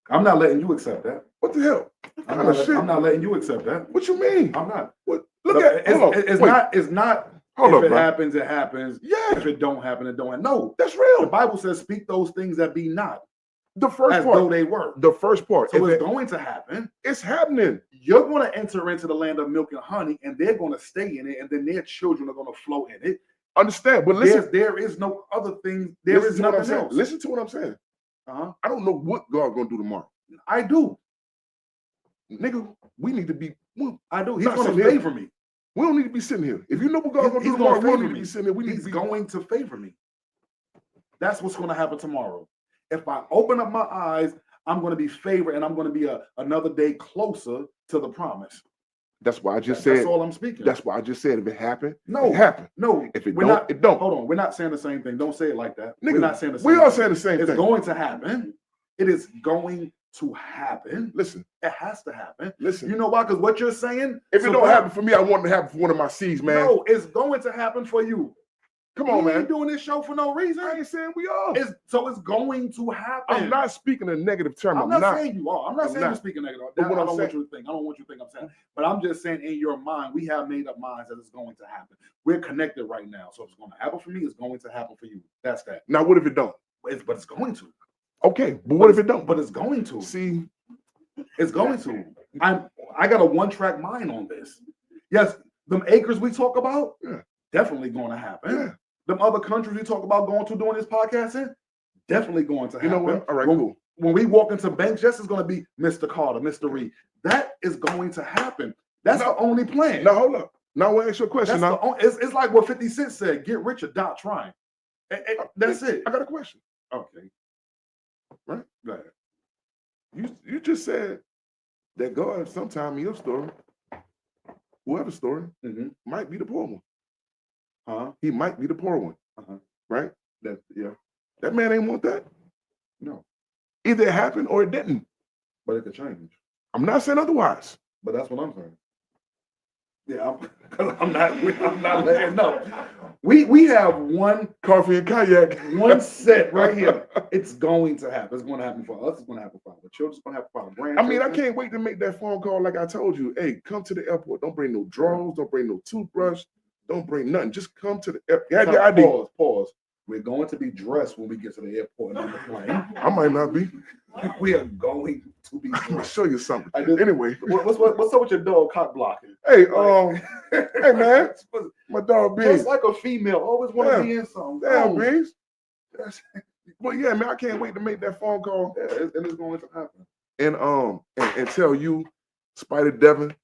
I'm not letting you accept that. What the hell? I'm not letting you accept that. What you mean? I'm not. What? Look at it's not Hold if up, it bro. happens, it happens. Yeah, If it don't happen, it don't happen. No, that's the real. Bible says, "Speak those things that be not, The first as though part. they were." The first part. So If it's it- going to happen. it's happening. You're going to enter into the land of milk and honey, and they're going to stay in it, and then their children are going to flow in it. Understand? But listen, There is no other thing. There listen is to what I'm nothing saying. else. Listen to what I'm saying. Uh-huh. I don't know what God gonna do tomorrow. I do. Nigga, we need to be. I do. He's Not going to sitting here. favor me. We don't need to be sitting here. If you know what God gonna do He's tomorrow, gonna we don't favor need to me. be sitting here. We need He's to be going to favor me. That's what's going to happen tomorrow. If I open up my eyes, I'm going to be favored, and I'm going to be another day closer to the promise. That's why I just said. That's all I'm speaking. That's why I just said if it happened, No, it happened. No, If it we're don't, not, it don't. Hold on, we're not saying the same thing. Don't say it like that. Nigga, we're not saying the same. we are thing. saying the same It's thing. going to happen. It is going to happen. Listen, it has to happen. Listen, you know why? Because what you're saying. If it don't happen for me, I want it to happen for one of my seeds, man. No, it's going to happen for you. Come on, man. We ain't doing this show for no reason. I ain't saying we are. So it's going to happen. I'm not speaking in negative terms. I'm not saying you are. I'm not saying you're speaking negative. But what I I'm don't saying, want you to think. I don't want you to think I'm saying. But I'm just saying in your mind, we have made up minds that it's going to happen. We're connected right now. So if it's going to happen for me, it's going to happen for you. That's that. Now, what if it don't? But it's going to. Okay, but what if it don't? But it's going to. See, it's going to. I got a one-track mind on this. Yes, them acres we talk about, definitely going to happen. Yeah. Them other countries we talk about going to doing this podcast in, definitely going to happen. You know what? All right, cool. When we walk into banks, yes, it's going to be Mr. Carter, Mr. Reed. That is going to happen. That's the only plan. Now, hold up. Now, I want to ask you a question. It's like what 50 Cent said, get rich or die trying. That's it. I got a question. Okay. Right? Go ahead. You just said that God, sometime in your story, whoever's story, might be the poor one. He might be the poor one. Right? That man ain't want that. No. Either it happened or it didn't. But it could change. I'm not saying otherwise. But that's what I'm saying. Yeah, I'm not letting up. We have one coffee and cognac, one set right here. It's going to happen. It's going to happen for us. It's going to happen for our children. It's going to happen for our grandchildren. I mean, I can't wait to make that phone call. Like I told you, hey, come to the airport. Don't bring no drawers. Don't bring no toothbrush. Don't bring nothing. Just come to the airport. Have your ID. Pause. We're going to be dressed when we get to the airport and on the plane. I might not be. We are going to be dressed. I'll show you something. Anyway. What's up with your dog cock blocking? Hey, hey man. My dog Beans. Just like a female, always want to be in something. Damn, Beans. But yeah, man, I can't wait to make that phone call. Yeah, and it's going to happen. And tell you, Spider Devin,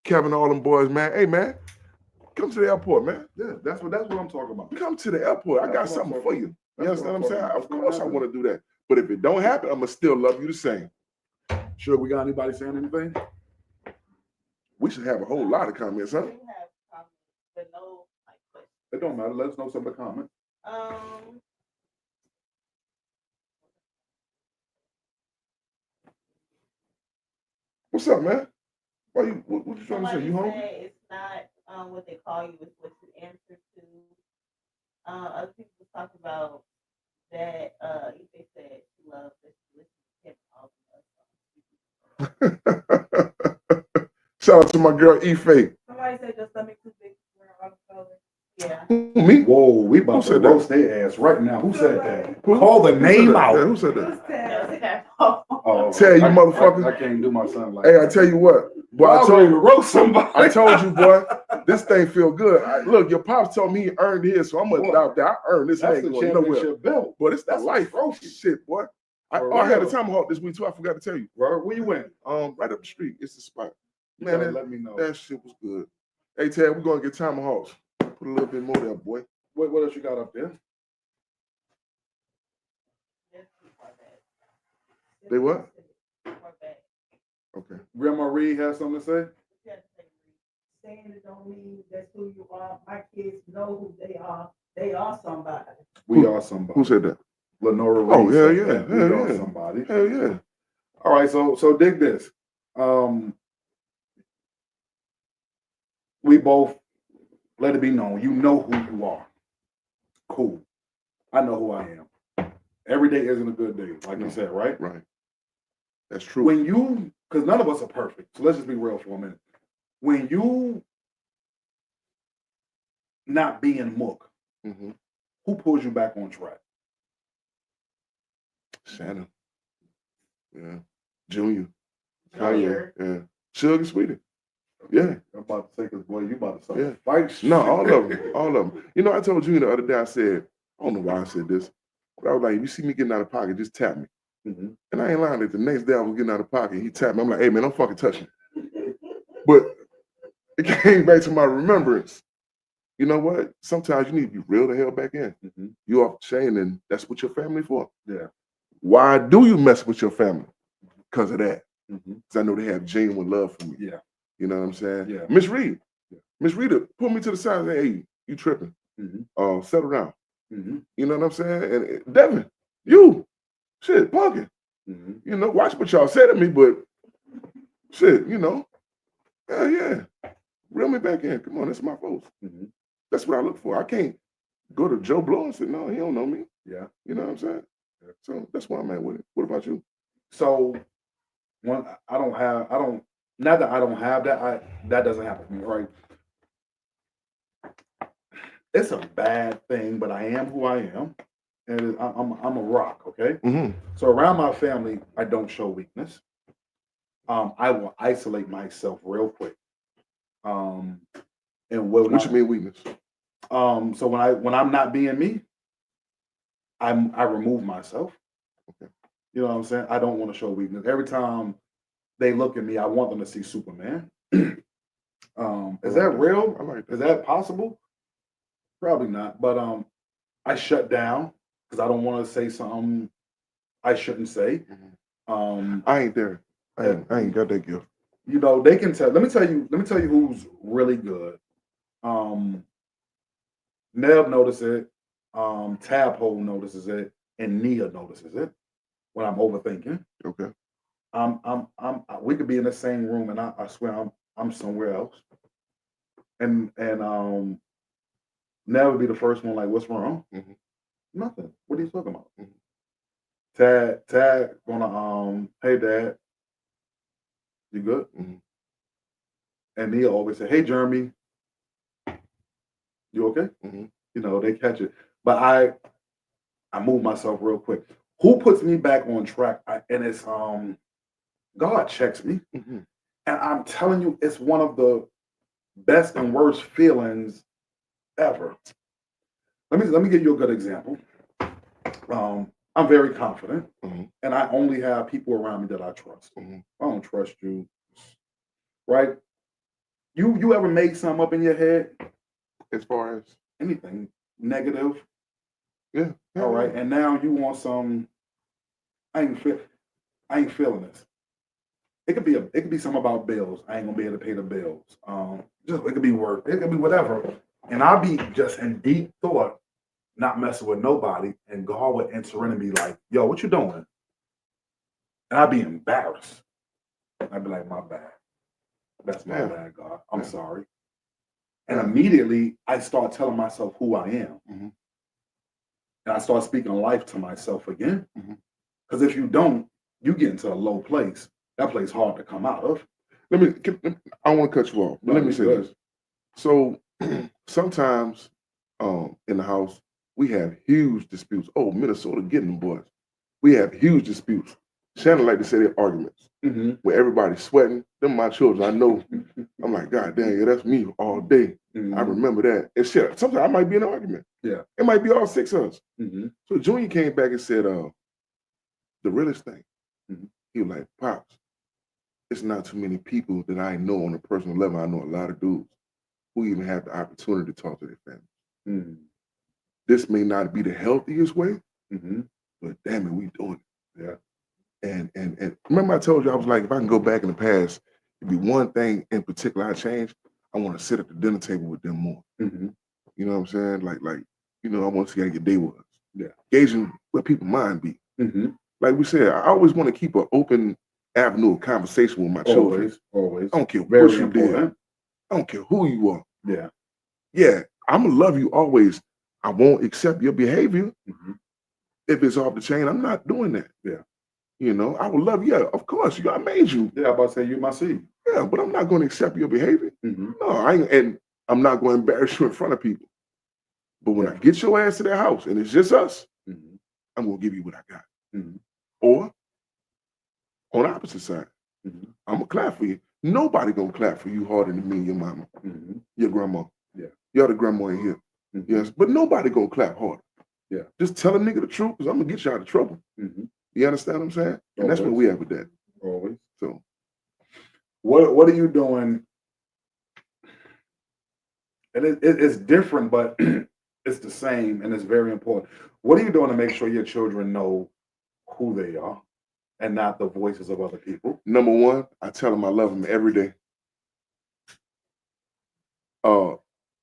Kevin, all them boys, man. Hey man, come to the airport, man. Yeah, that's what I'm talking about. Come to the airport. I got something for you. You understand what I'm saying? Of course I want to do that. But if it don't happen, I'm gonna still love you the same. Sure, we got anybody saying anything? We should have a whole lot of comments, huh? We have comments, but no questions. It don't matter. Let us know some of the comments. What's up, man? What you trying to say? You home? It's not what they call you, it's what you answer to. Other people talk about that if they said you love that you listen to him all. Shout out to my girl Ife. Somebody said your stomach too big for all the color. Yeah. Me? Whoa, we about to roast their ass right now. Who said that? Call the name out. Who said that? Oh, tell you, motherfucker. I can't do my son like that. Hey, I tell you what. Boy, I told you to roast somebody. I told you, boy, this thing feel good. Look, your pops told me he earned his, so I'm gonna doubt that. I earned this. That's Ain't the going nowhere. championship belt. But it's That's life. Shit, boy. I had a tomahawk this week too. I forgot to tell you. Where you went? Right up the street. It's the spot. Man, let me know. That shit was good. Hey, Ted, we're gonna get tomahawks. Put a little bit more there, boy. What else you got up there? They what? Okay. Grandma Reed has something to say? Saying it don't mean that's who you are. My kids know who they are. They are somebody. We are somebody. Who said that? Lenora Reed. Oh, yeah. We are somebody. Hell yeah. All right, so dig this. We both let it be known. You know who you are. Cool. I know who I am. Every day isn't a good day, like you said, right? Right. That's true. When you, because none of us are perfect, so let's just be real for a minute. When you not being Mook, Mm-hmm. who pulls you back on track? Shannon. Yeah. Junior. Junior. Kanye. Yeah. Sugar Sweetie. Yeah. I'm about to say, because boy, you about to start Yeah. fight. No, all of them. All of them. You know, I told Junior the other day, I said, I don't know why I said this, but I was like, if you see me getting out of pocket, just tap me. Mm-hmm. And I ain't lying. That the next day I was getting out of pocket, he tapped me. I'm like, hey man, don't fucking touch me. But it came back to my remembrance. You know what? Sometimes you need to be real the hell back in. Mm-hmm. You off the chain, and that's what your family for. Yeah. Why do you mess with your family? Because of that. Mm-hmm. Because I know they have genuine love for me. Yeah. You know what I'm saying? Yeah. Miss Reed. Yeah. Miss Rita pulled me to the side and said, hey, you tripping. Mm-hmm. Settle down. Mm-hmm. You know what I'm saying? And Devin, you, shit, punkin'. Mm-hmm. You know, watch what y'all say to me, but shit, you know, yeah. Reel me back in. Come on, that's my folks. Mm-hmm. That's what I look for. I can't go to Joe Blow and say, no, he don't know me. Yeah. You know what I'm saying? Yeah. So that's why I'm at with it. What about you? So not that I don't have that, that doesn't happen to me, right? It's a bad thing, but I am who I am. And I'm a rock, okay? Mm-hmm. So around my family, I don't show weakness. I will isolate myself real quick. And What you mean weakness? So when I'm not being me, I remove myself. Okay. You know what I'm saying? I don't want to show weakness. Every time they look at me, I want them to see Superman. Is that real? I like that. Is that possible? Probably not. But I shut down because I don't want to say something I shouldn't say. Mm-hmm. I ain't there. I ain't got that gift. You know, they can tell. Let me tell you who's really good. Neb notices it, Tabhole notices it, and Nia notices it when I'm overthinking. Okay. We could be in the same room, and I swear I'm somewhere else. And Neb would be the first one, like, what's wrong? Mm-hmm. Nothing. What are you talking about? Mm-hmm. Tad gonna hey Dad, you good? Mm-hmm. And Nia always say, hey Jeremy, you okay? Mm-hmm. You know, they catch it. But I move myself real quick. Who puts me back on track? And it's God checks me. Mm-hmm. And I'm telling you, it's one of the best and worst feelings ever. Let me give you a good example. I'm very confident, Mm-hmm. and I only have people around me that I trust. Mm-hmm. I don't trust you, right? You ever made something up in your head? As far as Anything negative? yeah. All right, and now you want some. I ain't feeling this. It could be something about bills. I ain't gonna be able to pay the bills. Just it could be work. It could be whatever. And I'll be just in deep thought, not messing with nobody, and God would enter in and be like, "Yo, what you doing?" And I'd be embarrassed. I'd be like, "My bad. That's my bad, God. I'm sorry." And immediately I start telling myself who I am, mm-hmm. and I start speaking life to myself again. Mm-hmm. Because if you don't, you get into a low place. That place hard to come out of. I don't want to cut you off, but let me say this. So sometimes in the house, we have huge disputes. Oh, Minnesota getting them boys. We have huge disputes. Shannon like to say they're arguments where everybody's sweating. Them my children. I know. I'm like, God damn, yeah, that's me all day. I remember that. And shit, sometimes I might be in an argument. Yeah. It might be all six of us. Mm-hmm. So Junior came back and said, the realest thing. He was like, Pops, it's not too many people that I know on a personal level. I know a lot of dudes who even have the opportunity to talk to their family. This may not be the healthiest way, but damn it, we doing it. Yeah. And remember I told you, I was like, if I can go back in the past, it'd be one thing in particular I change. I want to sit at the dinner table with them more. You know what I'm saying? Like, you know, I want to see how your day was. Yeah. Gauging where people's mind be. Like we said, I always want to keep an open avenue of conversation with my children. Always. I don't care Very what you important. did. I don't care who you are. Yeah. Yeah, I'm gonna love you always. I won't accept your behavior if it's off the chain. I'm not doing that. Yeah. You know, I will love you. Yeah, of course, I made you. Yeah, I'm about to say you're my seed. Yeah, but I'm not going to accept your behavior. No, I ain't, and I'm not going to embarrass you in front of people. But when I get your ass to that house and it's just us, Mm-hmm. I'm gonna give you what I got. Mm-hmm. Or on the opposite side, Mm-hmm. I'm gonna clap for you. Nobody gonna clap for you harder than me and your mama, Mm-hmm. your grandma. Yeah. Y'all the grandma in here. Mm-hmm. Yes, but nobody gonna clap harder. Yeah. Just tell a nigga the truth, because I'm gonna get you out of trouble. Mm-hmm. You understand what I'm saying? And that's where Always. we at with that. Always. So What are you doing? And it's different, but it's the same, and it's very important. What are you doing to make sure your children know who they are and not the voices of other people? number one, I tell them I love them every day.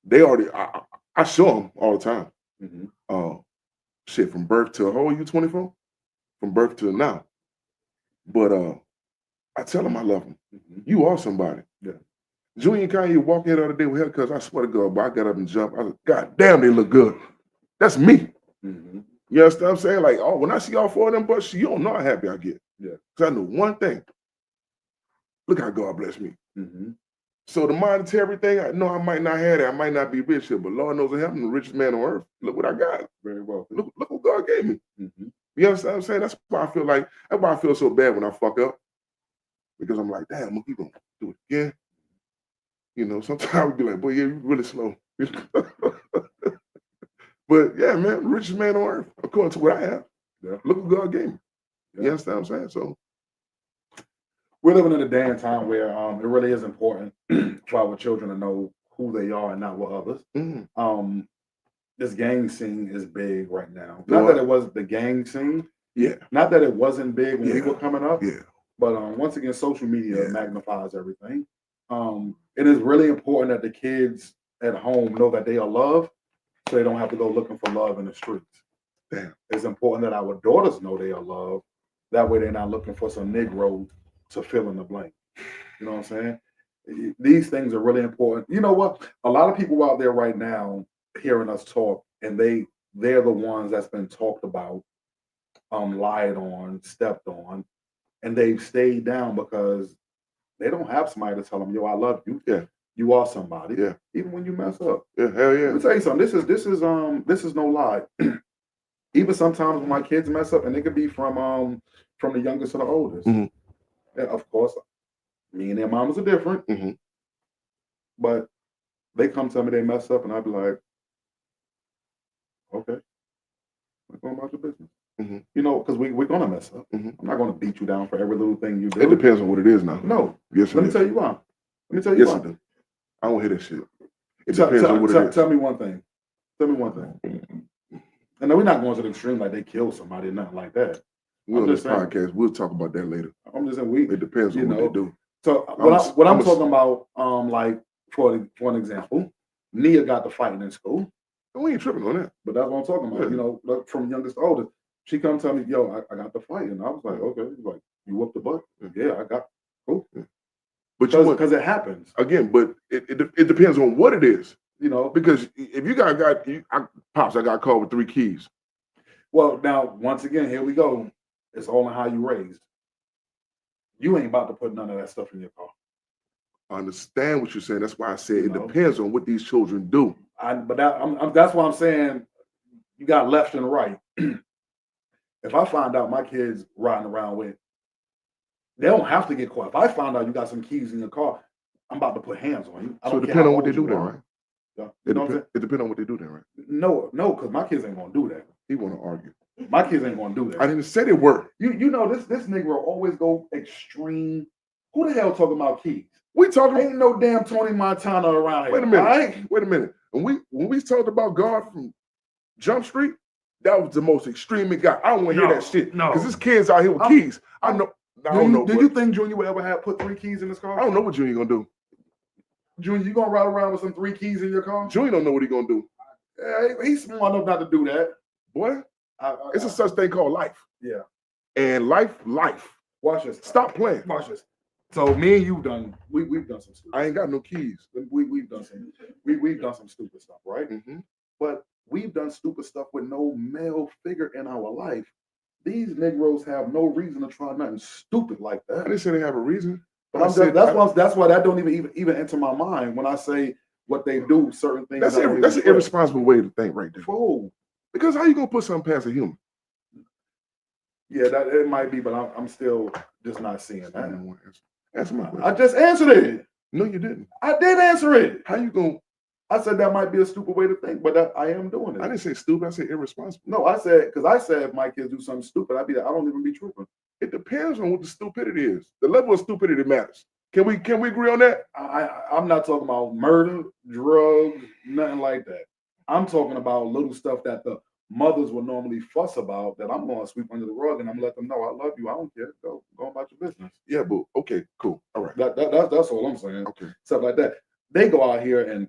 They already, I show them all the time. Mm-hmm. Shit, from birth to, how old are you, 24? From birth to now. But I tell them I love them. Mm-hmm. You are somebody. Yeah. Junior and Kanye walked in the other day with haircuts. I swear to God, but I got up and jumped. I was like, God damn, they look good. That's me. Mm-hmm. You understand what I'm saying? Like, oh, when I see all four of them butts, you don't know how happy I get. Yeah. Because I know one thing. Look how God bless me. Mm-hmm. So the monetary thing, I know I might not have it. I might not be rich here, but Lord knows I'm the richest man on earth. Look what I got. Very well. Look what God gave me. Mm-hmm. You understand what I'm saying? That's why I feel so bad when I fuck up. Because I'm like, damn, he gonna do it again. You know, sometimes we be like, boy, yeah, you really slow. But yeah, man, richest man on earth, according to what I have. Yeah. Look what God gave me. Yeah. You understand what I'm saying? So we're living in a day and time where it really is important for our children to know who they are and not what others. mm-hmm. This gang scene is big right now. Not that it was the gang scene. Yeah. Not that it wasn't big when we Yeah. were coming up. Yeah. But once again, social media Yeah. magnifies everything. It is really important that the kids at home know that they are loved, so they don't have to go looking for love in the streets. Damn. It's important that our daughters know they are loved. That way they're not looking for some Negro to fill in the blank. You know what I'm saying? These things are really important. You know what? A lot of people out there right now hearing us talk, and they're the ones that's been talked about, lied on, stepped on, and they've stayed down because they don't have somebody to tell them, "Yo, I love you. Yeah. You are somebody." Yeah. Even when you mess up. Yeah. Hell yeah. Let me tell you something. This is no lie. Even sometimes when my kids mess up, and it could be from the youngest to the oldest. Mm-hmm. And of course, me and their mamas are different. Mm-hmm. But they come tell me they mess up, and I'd be like, okay, we're going about your business. Mm-hmm. You know, because we're gonna mess up. Mm-hmm. I'm not gonna beat you down for every little thing you do. It depends on what it is now. No. Yes, Let me tell you why. Let me tell you yes, why. it does. I don't hear that shit. It depends on what it is. Tell me one thing. Tell me one thing. And we're not going to the extreme like they kill somebody, nothing like that. We're on this podcast. We'll talk about that later. I'm just saying it depends on what they do. So what I'm talking about, like for an example, Nia got the fighting in school. We ain't tripping on that. But that's what I'm talking about. Yeah. You know, from youngest to oldest. She come tell me, yo, I got the fight. And I was like, okay. He's like, you whooped the butt? Yeah, I got cool. Yeah. But because it happens. Again, but it depends on what it is. You know, because if you Pops, I got called with 3 keys. Well, now, once again, here we go. It's all in how you raised. You ain't about to put none of that stuff in your car. I understand what you're saying. That's why I said it depends on what these children do. That's why I'm saying you got left and right. If I find out my kids riding around with, they don't have to get caught. If I find out you got some keys in your car, I'm about to put hands on you. So it depends on what they do then, right? Yeah. It depends on what they do then, right? No, because my kids ain't gonna do that. He want to argue. My kids ain't gonna do that. I didn't say they were. You know this Negro always go extreme. Who the hell talking about keys? We talking. Ain't no damn Tony Montana around here. Wait a minute. Right? Wait a minute. When we talked about God from Jump Street, that was the most extreme it got. I don't want to hear that shit. No, because this kids out here with keys. I know. I don't know. Do you think Junior would ever put 3 keys in his car? I don't know what Junior gonna do. Junior, you gonna ride around with some 3 keys in your car? Junior don't know what he gonna do. Yeah, he's smart enough not to do that. Boy, it's a such thing called life. Yeah. And life. Watch this. Stop playing. Watch this. So me and you we've done some stupid. I ain't got no keys. We've done some stupid stuff, right? Mm-hmm. But we've done stupid stuff with no male figure in our life. These Negroes have no reason to try nothing stupid like that. I didn't say they have a reason. But that's why that don't even enter my mind when I say what they do, certain things. That's I don't even that's an trust. irresponsible way to think right there. Fool. Because how you gonna put something past a human? Yeah, that it might be, but I'm still just not seeing I that. don't want to answer my I question. just answered it. No, you didn't. I did answer it. How you gonna? I said that might be a stupid way to think, but I am doing it. I didn't say stupid. I said irresponsible. No, I said because I said if my kids do something stupid, I'd be like, I don't even be trooping. It depends on what the stupidity is. The level of stupidity matters. Can we agree on that? I'm not talking about murder, drugs, nothing like that. I'm talking about little stuff that the mothers would normally fuss about that I'm going to sweep under the rug and I'm let them know I love you. I don't care. Go about your business. Yeah, but okay, cool. All right. That's all I'm saying. Okay. Stuff like that. They go out here and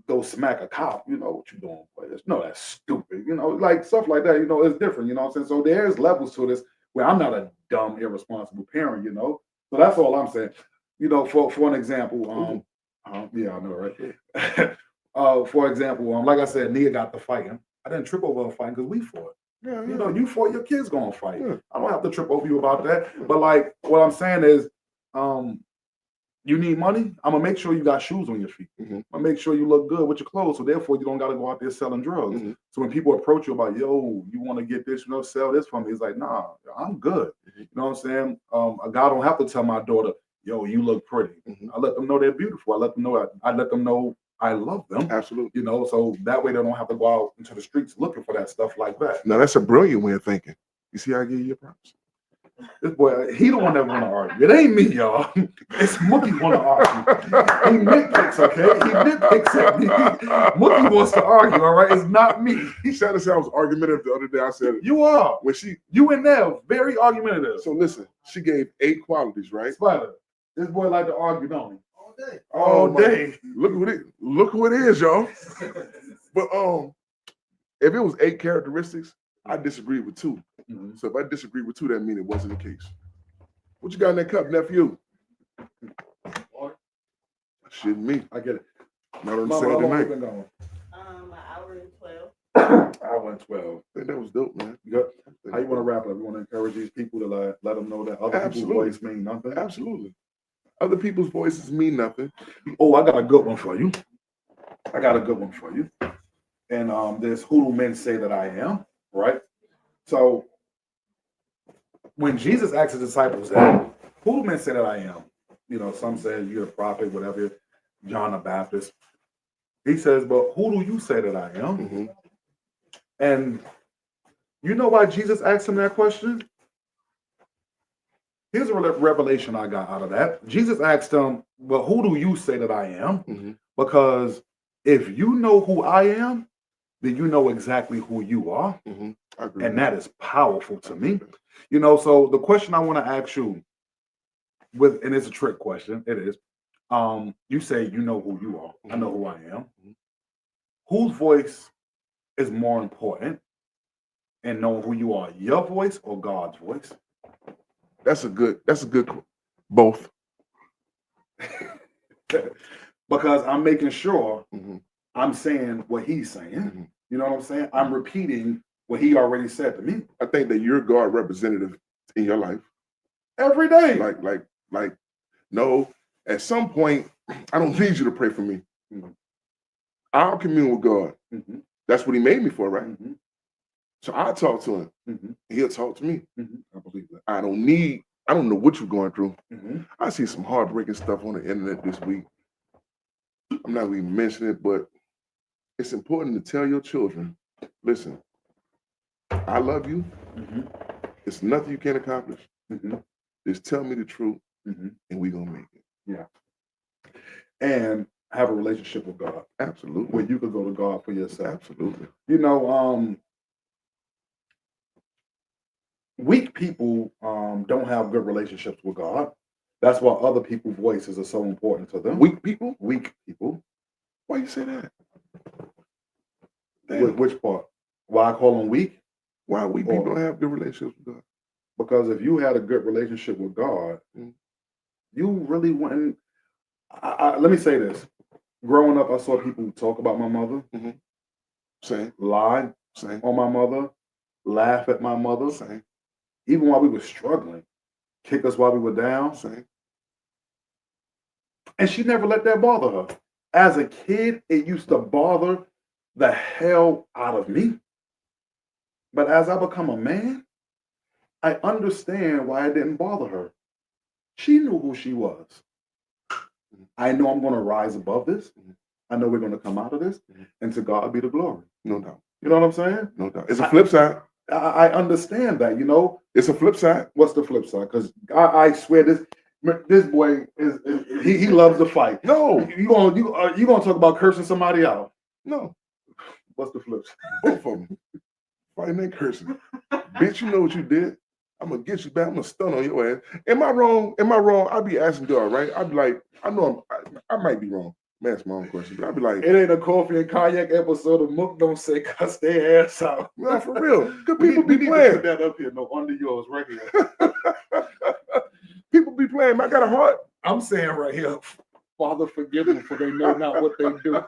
go smack a cop. You know what you doing? No, that's stupid. You know, like stuff like that. You know, it's different. You know what I'm saying? So there's levels to this where I'm not a dumb, irresponsible parent. You know, so that's all I'm saying. You know, for an example, yeah, I know, right? For example, like I said, Nia got the fighting. I didn't trip over a fight because we fought. Yeah, You know, you fought, your kids gonna fight. Yeah. I don't have to trip over you about that. But like what I'm saying is, you need money, I'm gonna make sure you got shoes on your feet. Mhm. I'm gonna make sure you look good with your clothes. So therefore you don't gotta go out there selling drugs. Mhm. So when people approach you about, yo, you want to get this, you know, sell this for me, it's like, nah, I'm good. You know what I'm saying? A guy don't have to tell my daughter, yo, you look pretty. Mhm. I let them know they're beautiful. I let them know I love them. Absolutely. You know, so that way they don't have to go out into the streets looking for that stuff like that. Now that's a brilliant way of thinking. You see how I give you your props? This boy, he the one that want to argue. It ain't me, y'all. It's Mookie want to argue. He nitpicks, okay? He nitpicks at me. Mookie wants to argue, all right? It's not me. He tried to say I was argumentative the other day. I said You are. when she. You in there, very argumentative. So listen, she gave 8 qualities, right? Spider, this boy like to argue, don't he? All day. All my- day. Look who it is, y'all. But if it was 8 characteristics, I disagree with 2. Mhm. So if I disagree with 2, that means it wasn't the case. What you got in that cup, nephew? Shit, me. I get it. Not on Mama, how Saturday long you night. been going? An hour and 12. I went 12. I think that was dope, man. Good. How you want to wrap it up? You want to encourage these people to let them know that other Absolutely. people's voice mean nothing? Absolutely. Other people's voices mean nothing. Oh, I got a good one for you. And there's who do men say that I am, right? So when Jesus asked his disciples that, who do men say that I am? You know, some say you're a prophet, whatever, John the Baptist. He says, but who do you say that I am? Mm-hmm. And you know why Jesus asked him that question? Here's a revelation I got out of that. Jesus asked him, well, who do you say that I am? Mm-hmm. Because if you know who I am, then you know exactly who you are. Mm-hmm. I agree. And that is powerful to me. You know, so the question I want to ask you and it's a trick question, it is. You say you know who you are. I know who I am. Whose voice is more important in knowing who you are? Your voice or God's voice? That's a good both. Because I'm making sure Mm-hmm. I'm saying what he's saying. Mm-hmm. You know what I'm saying? I'm repeating what he already said to me I think that you're God representative in your life. every day. Like, no, at some point, I don't need you to pray for me. Mhm. I'll commune with God. Mhm. That's what he made me for, right? Mhm. So I talk to him. Mhm. He'll talk to me. Mhm. I believe that. I don't know what you're going through. Mhm. I see some heartbreaking stuff on the internet this week. I'm not even mentioning it, but it's important to tell your children, listen, I love you. Mhm. It's nothing you can't accomplish. Mhm. Just tell me the truth, Mhm. and we're gonna make it. And have a relationship with God Absolutely. where you could go to God for yourself. Absolutely. You know, weak people don't have good relationships with God. That's why other people's voices are so important to them. Weak people? Weak people. Why you say that? Damn. Which part? Why I call them weak? Why weak people don't have good relationships with God? Because if you had a good relationship with God, you really wouldn't. Let me say this. Growing up, I saw people talk about my mother, Same. lie Same. on my mother, laugh at my mother, Same. even while we were struggling, kick us while we were down. Same. And she never let that bother her. As a kid, it used to bother the hell out of me. But as I become a man, I understand why it didn't bother her. She knew who she was. I know I'm going to rise above this. I know we're going to come out of this. And to God be the glory. No doubt. You know what I'm saying? No doubt. It's a flip side. I understand that, you know. It's a flip side. What's the flip side? Because I swear this boy he loves to fight. No. You gonna talk about cursing somebody out? No. What's the flip side? Both of them. Fighting and cursing. Bitch, you know what you did. I'm gonna get you back. I'm gonna stun on your ass. Am I wrong? Am I wrong? I'd be asking God, right? I'd be like, I know I might be wrong. That's my own question, but I'd be like, it ain't a coffee and cognac episode. The Mook don't say cuss their ass out. No, for real. Good people we be need playing. to put that up here. No, under yours, right here. People be playing. I got a heart. I'm saying right here, Father, forgive them for they know not what they do.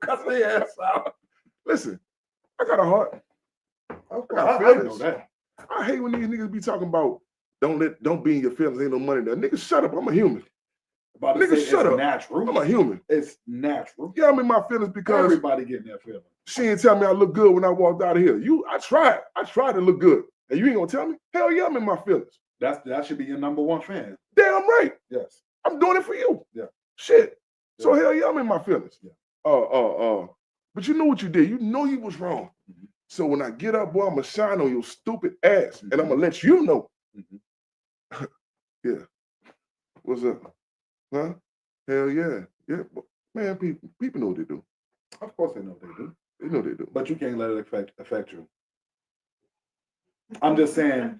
Cuss their ass out. Listen, I got a heart. I know that. I hate when these niggas be talking about don't be in your feelings. Ain't no money there. Niggas, shut up. I'm a human. Niggas, shut up. Natural. I'm a human. It's natural. Yeah, I'm in my feelings because everybody getting their feelings. She ain't tell me I look good when I walked out of here. I tried to look good, and you ain't gonna tell me? Hell yeah, I'm in my feelings. That should be your number one fan. Damn right. Yes. I'm doing it for you. Yeah. Shit. Yeah. So hell yeah, I'm in my feelings. Yeah. But you know what you did. You know you was wrong. Mm-hmm. So when I get up, boy, I'm gonna shine on your stupid ass, and I'm gonna let you know. Mm-hmm. Yeah. What's up? Huh? Hell yeah. Yeah. Man, people know what they do. Of course they know what they do. They know what they do. But you can't let it affect you. I'm just saying,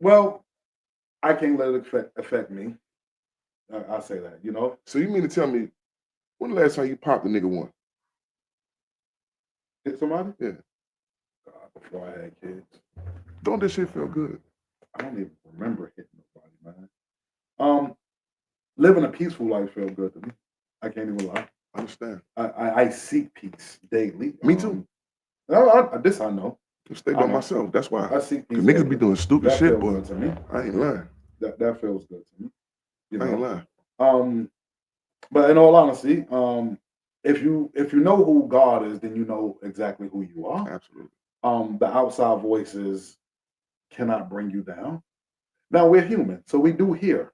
well, I can't let it affect me. I say that, you know. So you mean to tell me, when the last time you popped a nigga one? Hit somebody? Yeah. God, before I had kids. Don't this shit feel good? I don't even remember hitting nobody, man. Living a peaceful life feels good to me. I can't even lie. I understand. I seek peace daily. Me too. This I know. I stay by myself. That's why. I seek peace. Niggas be doing stupid that shit, feels boy. good to me. I ain't lying. That feels good to me. You know? I ain't lying. But in all honesty, if you know who God is, then you know exactly who you are. Absolutely. The outside voices cannot bring you down. Now we're human, so we do hear.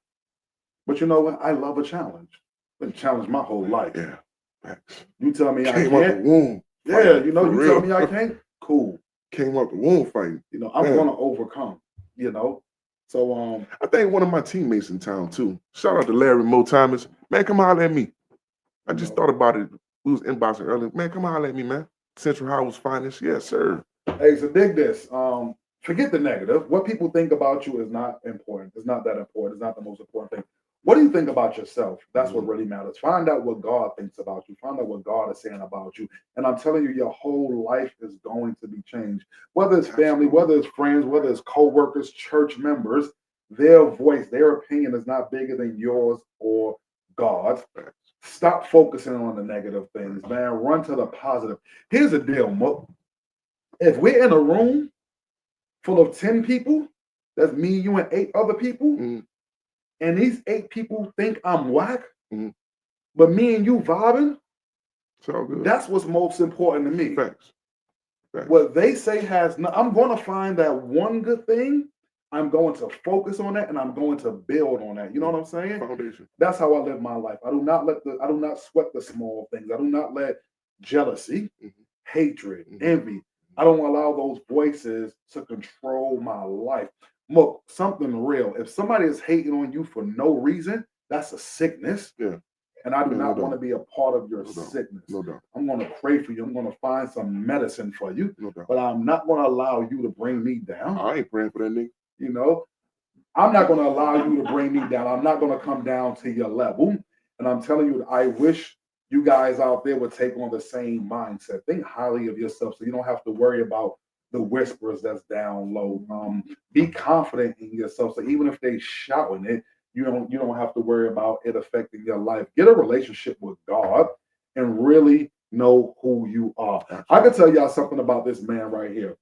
But you know what? I love a challenge. Been challenged my whole life. Yeah. Facts. You tell me Came I out can't. the womb. Yeah, you know, you real. tell me I can't. Cool. Came out the womb fighting. You know, I'm gonna overcome. You know, so I think one of my teammates in town too. Shout out to Larry Mo Thomas. Man, come holler at me. I just thought about it. We was inboxing earlier. Man, come holler at me, man. Central Howard's finest. Yes, sir. Hey, so dig this. Forget the negative. What people think about you is not important. It's not that important. It's not the most important thing. What do you think about yourself? That's what really matters. Find out what God thinks about you. Find out what God is saying about you. And I'm telling you, your whole life is going to be changed. Whether it's family, whether it's friends, whether it's co-workers, church members, their voice, their opinion is not bigger than yours or God's. Stop focusing on the negative things, man. Run to the positive. Here's the deal, Mook. If we're in a room full of 10 people, that's me, you, and 8 other people, and these 8 people think I'm whack, but me and you vibing, it's all good. That's what's most important to me. Facts. What they say has no, I'm going to find that one good thing. I'm going to focus on that, and I'm going to build on that. You know what I'm saying? Foundation. That's how I live my life. I do not sweat the small things. I do not let jealousy, hatred, envy. I don't allow those voices to control my life. Look, something real. If somebody is hating on you for no reason, that's a sickness. Yeah. And I do not want to be a part of your sickness. No doubt. I'm going to pray for you. I'm going to find some medicine for you. No doubt. But I'm not going to allow you to bring me down. I ain't praying for that nigga. You know, I'm not going to allow you to bring me down. I'm not going to come down to your level. And I'm telling you, I wish you guys out there would take on the same mindset. Think highly of yourself so you don't have to worry about the whispers that's down low. Be confident in yourself. So even if they shouting it, you don't have to worry about it affecting your life. Get a relationship with God and really know who you are. I can tell y'all something about this man right here.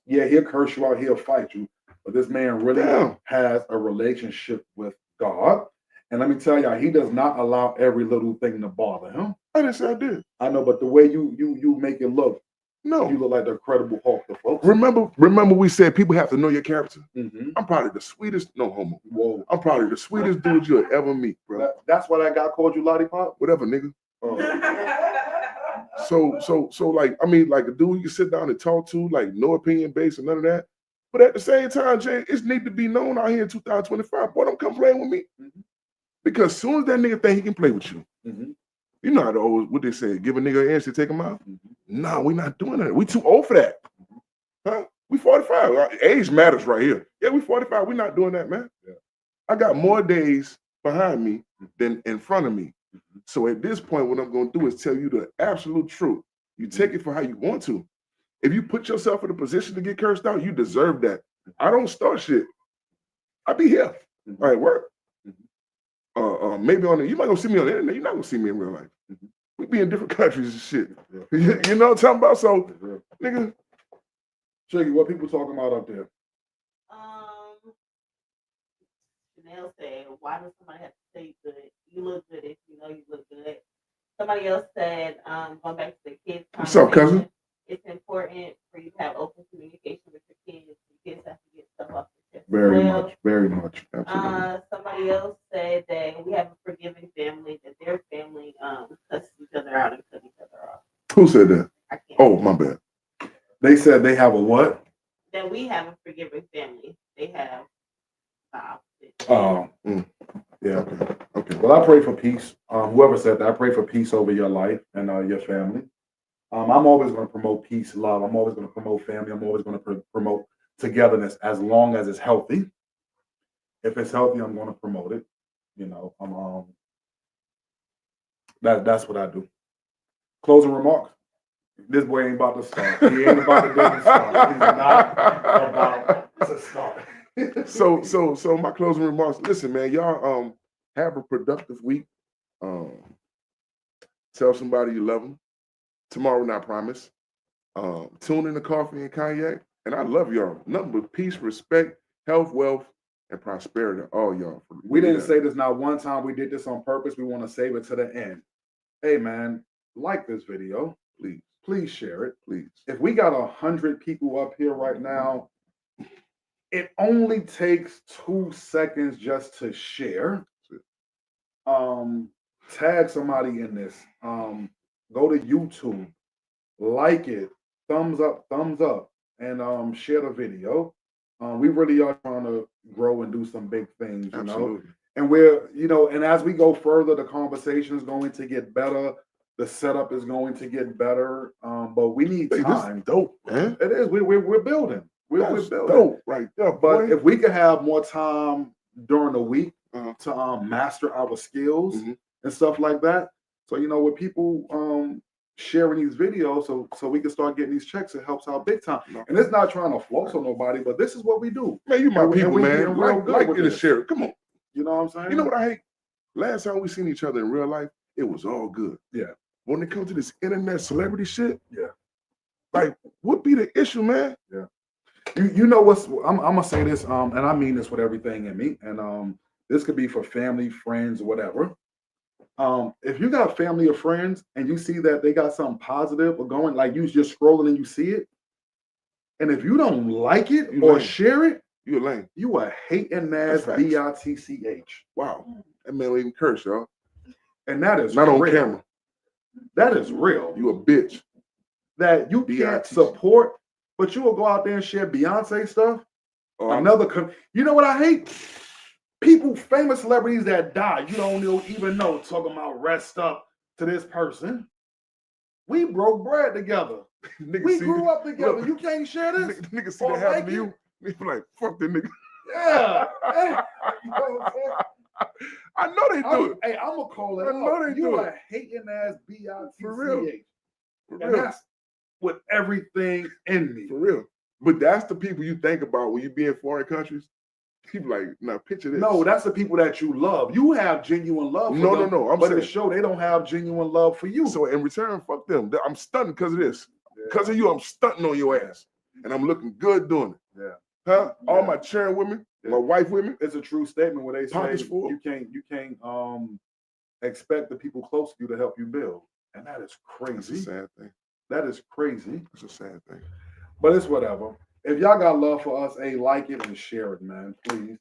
Yeah, he'll curse you out, he'll fight you, but this man really has a relationship with God. And let me tell y'all, he does not allow every little thing to bother him. I didn't say I did. I know, but the way you make it look, No. you look like the Incredible Hulk to folks. Remember we said people have to know your character? Mm-hmm. I'm probably the sweetest, no homo. Whoa. I'm probably the sweetest dude you'll ever meet, bro. That's why that guy called you Lollipop? Whatever, nigga. So like, I mean, like a dude you can sit down and talk to, like no opinion based and none of that. But at the same time, Jay, it's need to be known out here in 2025. Boy, don't come playing with me. Mm-hmm. Because as soon as that nigga think he can play with you, Mm-hmm. you know how to always, what they say, give a nigga an inch to take him out? Mm-hmm. Nah, we not doing that. We too old for that. Huh? We 45. Age matters right here. Yeah, we 45. We not doing that, man. Yeah. I got more days behind me than in front of me. Mm-hmm. So at this point, what I'm going to do is tell you the absolute truth. You take it for how you want to. If you put yourself in a position to get cursed out, you deserve that. I don't start shit. I be here. Mm-hmm. All right, work. Mm-hmm. Maybe on the, you might gonna see me on the internet. You're not gonna see me in real life. Mm-hmm. We be in different countries and shit. Yeah. You know what I'm talking about? So, nigga. Shiggy, what people talking about up there? Chanel said, why does somebody have to say good? You look good if you know you look good. Somebody else said, going back to the kids. What's up, cousin? It's important for you to have open communication with your kids. Your kids have to get stuff off their chest. Very much. Absolutely. Somebody else said that we have a forgiving family, that their family cusses each other out and cut each other off. Who said that? I can't. Oh, my bad. They said they have a what? That we have a forgiving family. They have the opposite. Oh, yeah. Okay. Well, I pray for peace. Whoever said that, I pray for peace over your life and your family. I'm always going to promote peace, love. I'm always going to promote family. I'm always going to promote togetherness as long as it's healthy. If it's healthy, I'm going to promote it. You know, that's what I do. Closing remarks. This boy ain't about to start. He ain't about to do start. He's not about to start. So my closing remarks. Listen, man, y'all have a productive week. Tell somebody you love them. Tomorrow, not promise. Tune in to Coffee and Cognac. And I love y'all. Nothing but peace, respect, health, wealth, and prosperity. All y'all. We didn't say this not one time. We did this on purpose. We want to save it to the end. Hey, man, like this video. Please. Please share it. Please. If we got 100 people up here right now, it only takes 2 seconds just to share. Tag somebody in this. Go to YouTube, like it, thumbs up, and share the video. We really are trying to grow and do some big things, you know. And and as we go further, the conversation is going to get better. The setup is going to get better. But we need time. This dope, man. It is. We're building. We're building. Dope right there. But boy. if we could have more time during the week to master our skills and stuff like that. So, with people sharing these videos so we can start getting these checks, it helps out big time. And it's not trying to floss on nobody, but this is what we do. Man, you my people, we man. Like it and share it. Come on. You know what I'm saying? You know what I hate? Last time we seen each other in real life, it was all good. Yeah. When it comes to this internet celebrity shit, yeah. Like, what be the issue, man? Yeah. You know what's I'm gonna say this, and I mean this with everything in me, and this could be for family, friends, whatever. If you got family or friends and you see that they got something positive or going, like you just scrolling and you see it, and if you don't like it or share it, you're lame. You a hating ass bitch. Wow, that man don't even curse, y'all. And that is not real. On camera. That is real. You a bitch. That you can't support, but you will go out there and share Beyonce stuff. You know what I hate? People, famous celebrities that die, you don't even know, talking about rest up to this person. We broke bread together. We grew up together. Look, you can't share this. Nigga see that happen to you. Nigga like, fuck that nigga. Yeah. You know what I'm saying? I know they do it. Hey, I'm gonna call it. I know they do it. You a hating ass bitch. For real. And that's with everything in me. For real. But that's the people you think about when you be in foreign countries. People like, now picture this. No, that's the people that you love. You have genuine love for them. No. But in the show, they don't have genuine love for you. So in return, fuck them. I'm stunting because of this. Because of you, I'm stunting on your ass. And I'm looking good doing it. Yeah. Huh? All my cheering women, My wife with me. It's a true statement where they say Pockets full. you can't expect the people close to you to help you build, and that is That's a crazy. sad thing. That is crazy. That's a sad thing. But it's whatever. If y'all got love for us, like it and share it, man, please.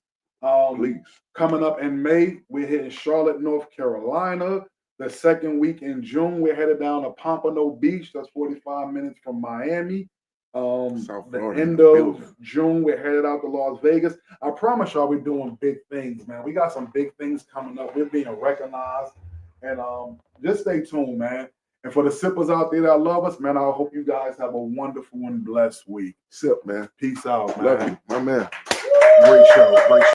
Please. Coming up in May, we're hitting Charlotte, North Carolina. The second week in June, we're headed down to Pompano Beach. That's 45 minutes from Miami. South The Florida, end building. of June, we're headed out to Las Vegas. I promise y'all, we're doing big things, man. We got some big things coming up. We're being recognized, and just stay tuned, man. And for the sippers out there that love us, man, I hope you guys have a wonderful and blessed week. Sip, man. Peace out, man. Love you, my man. Great show. Great show.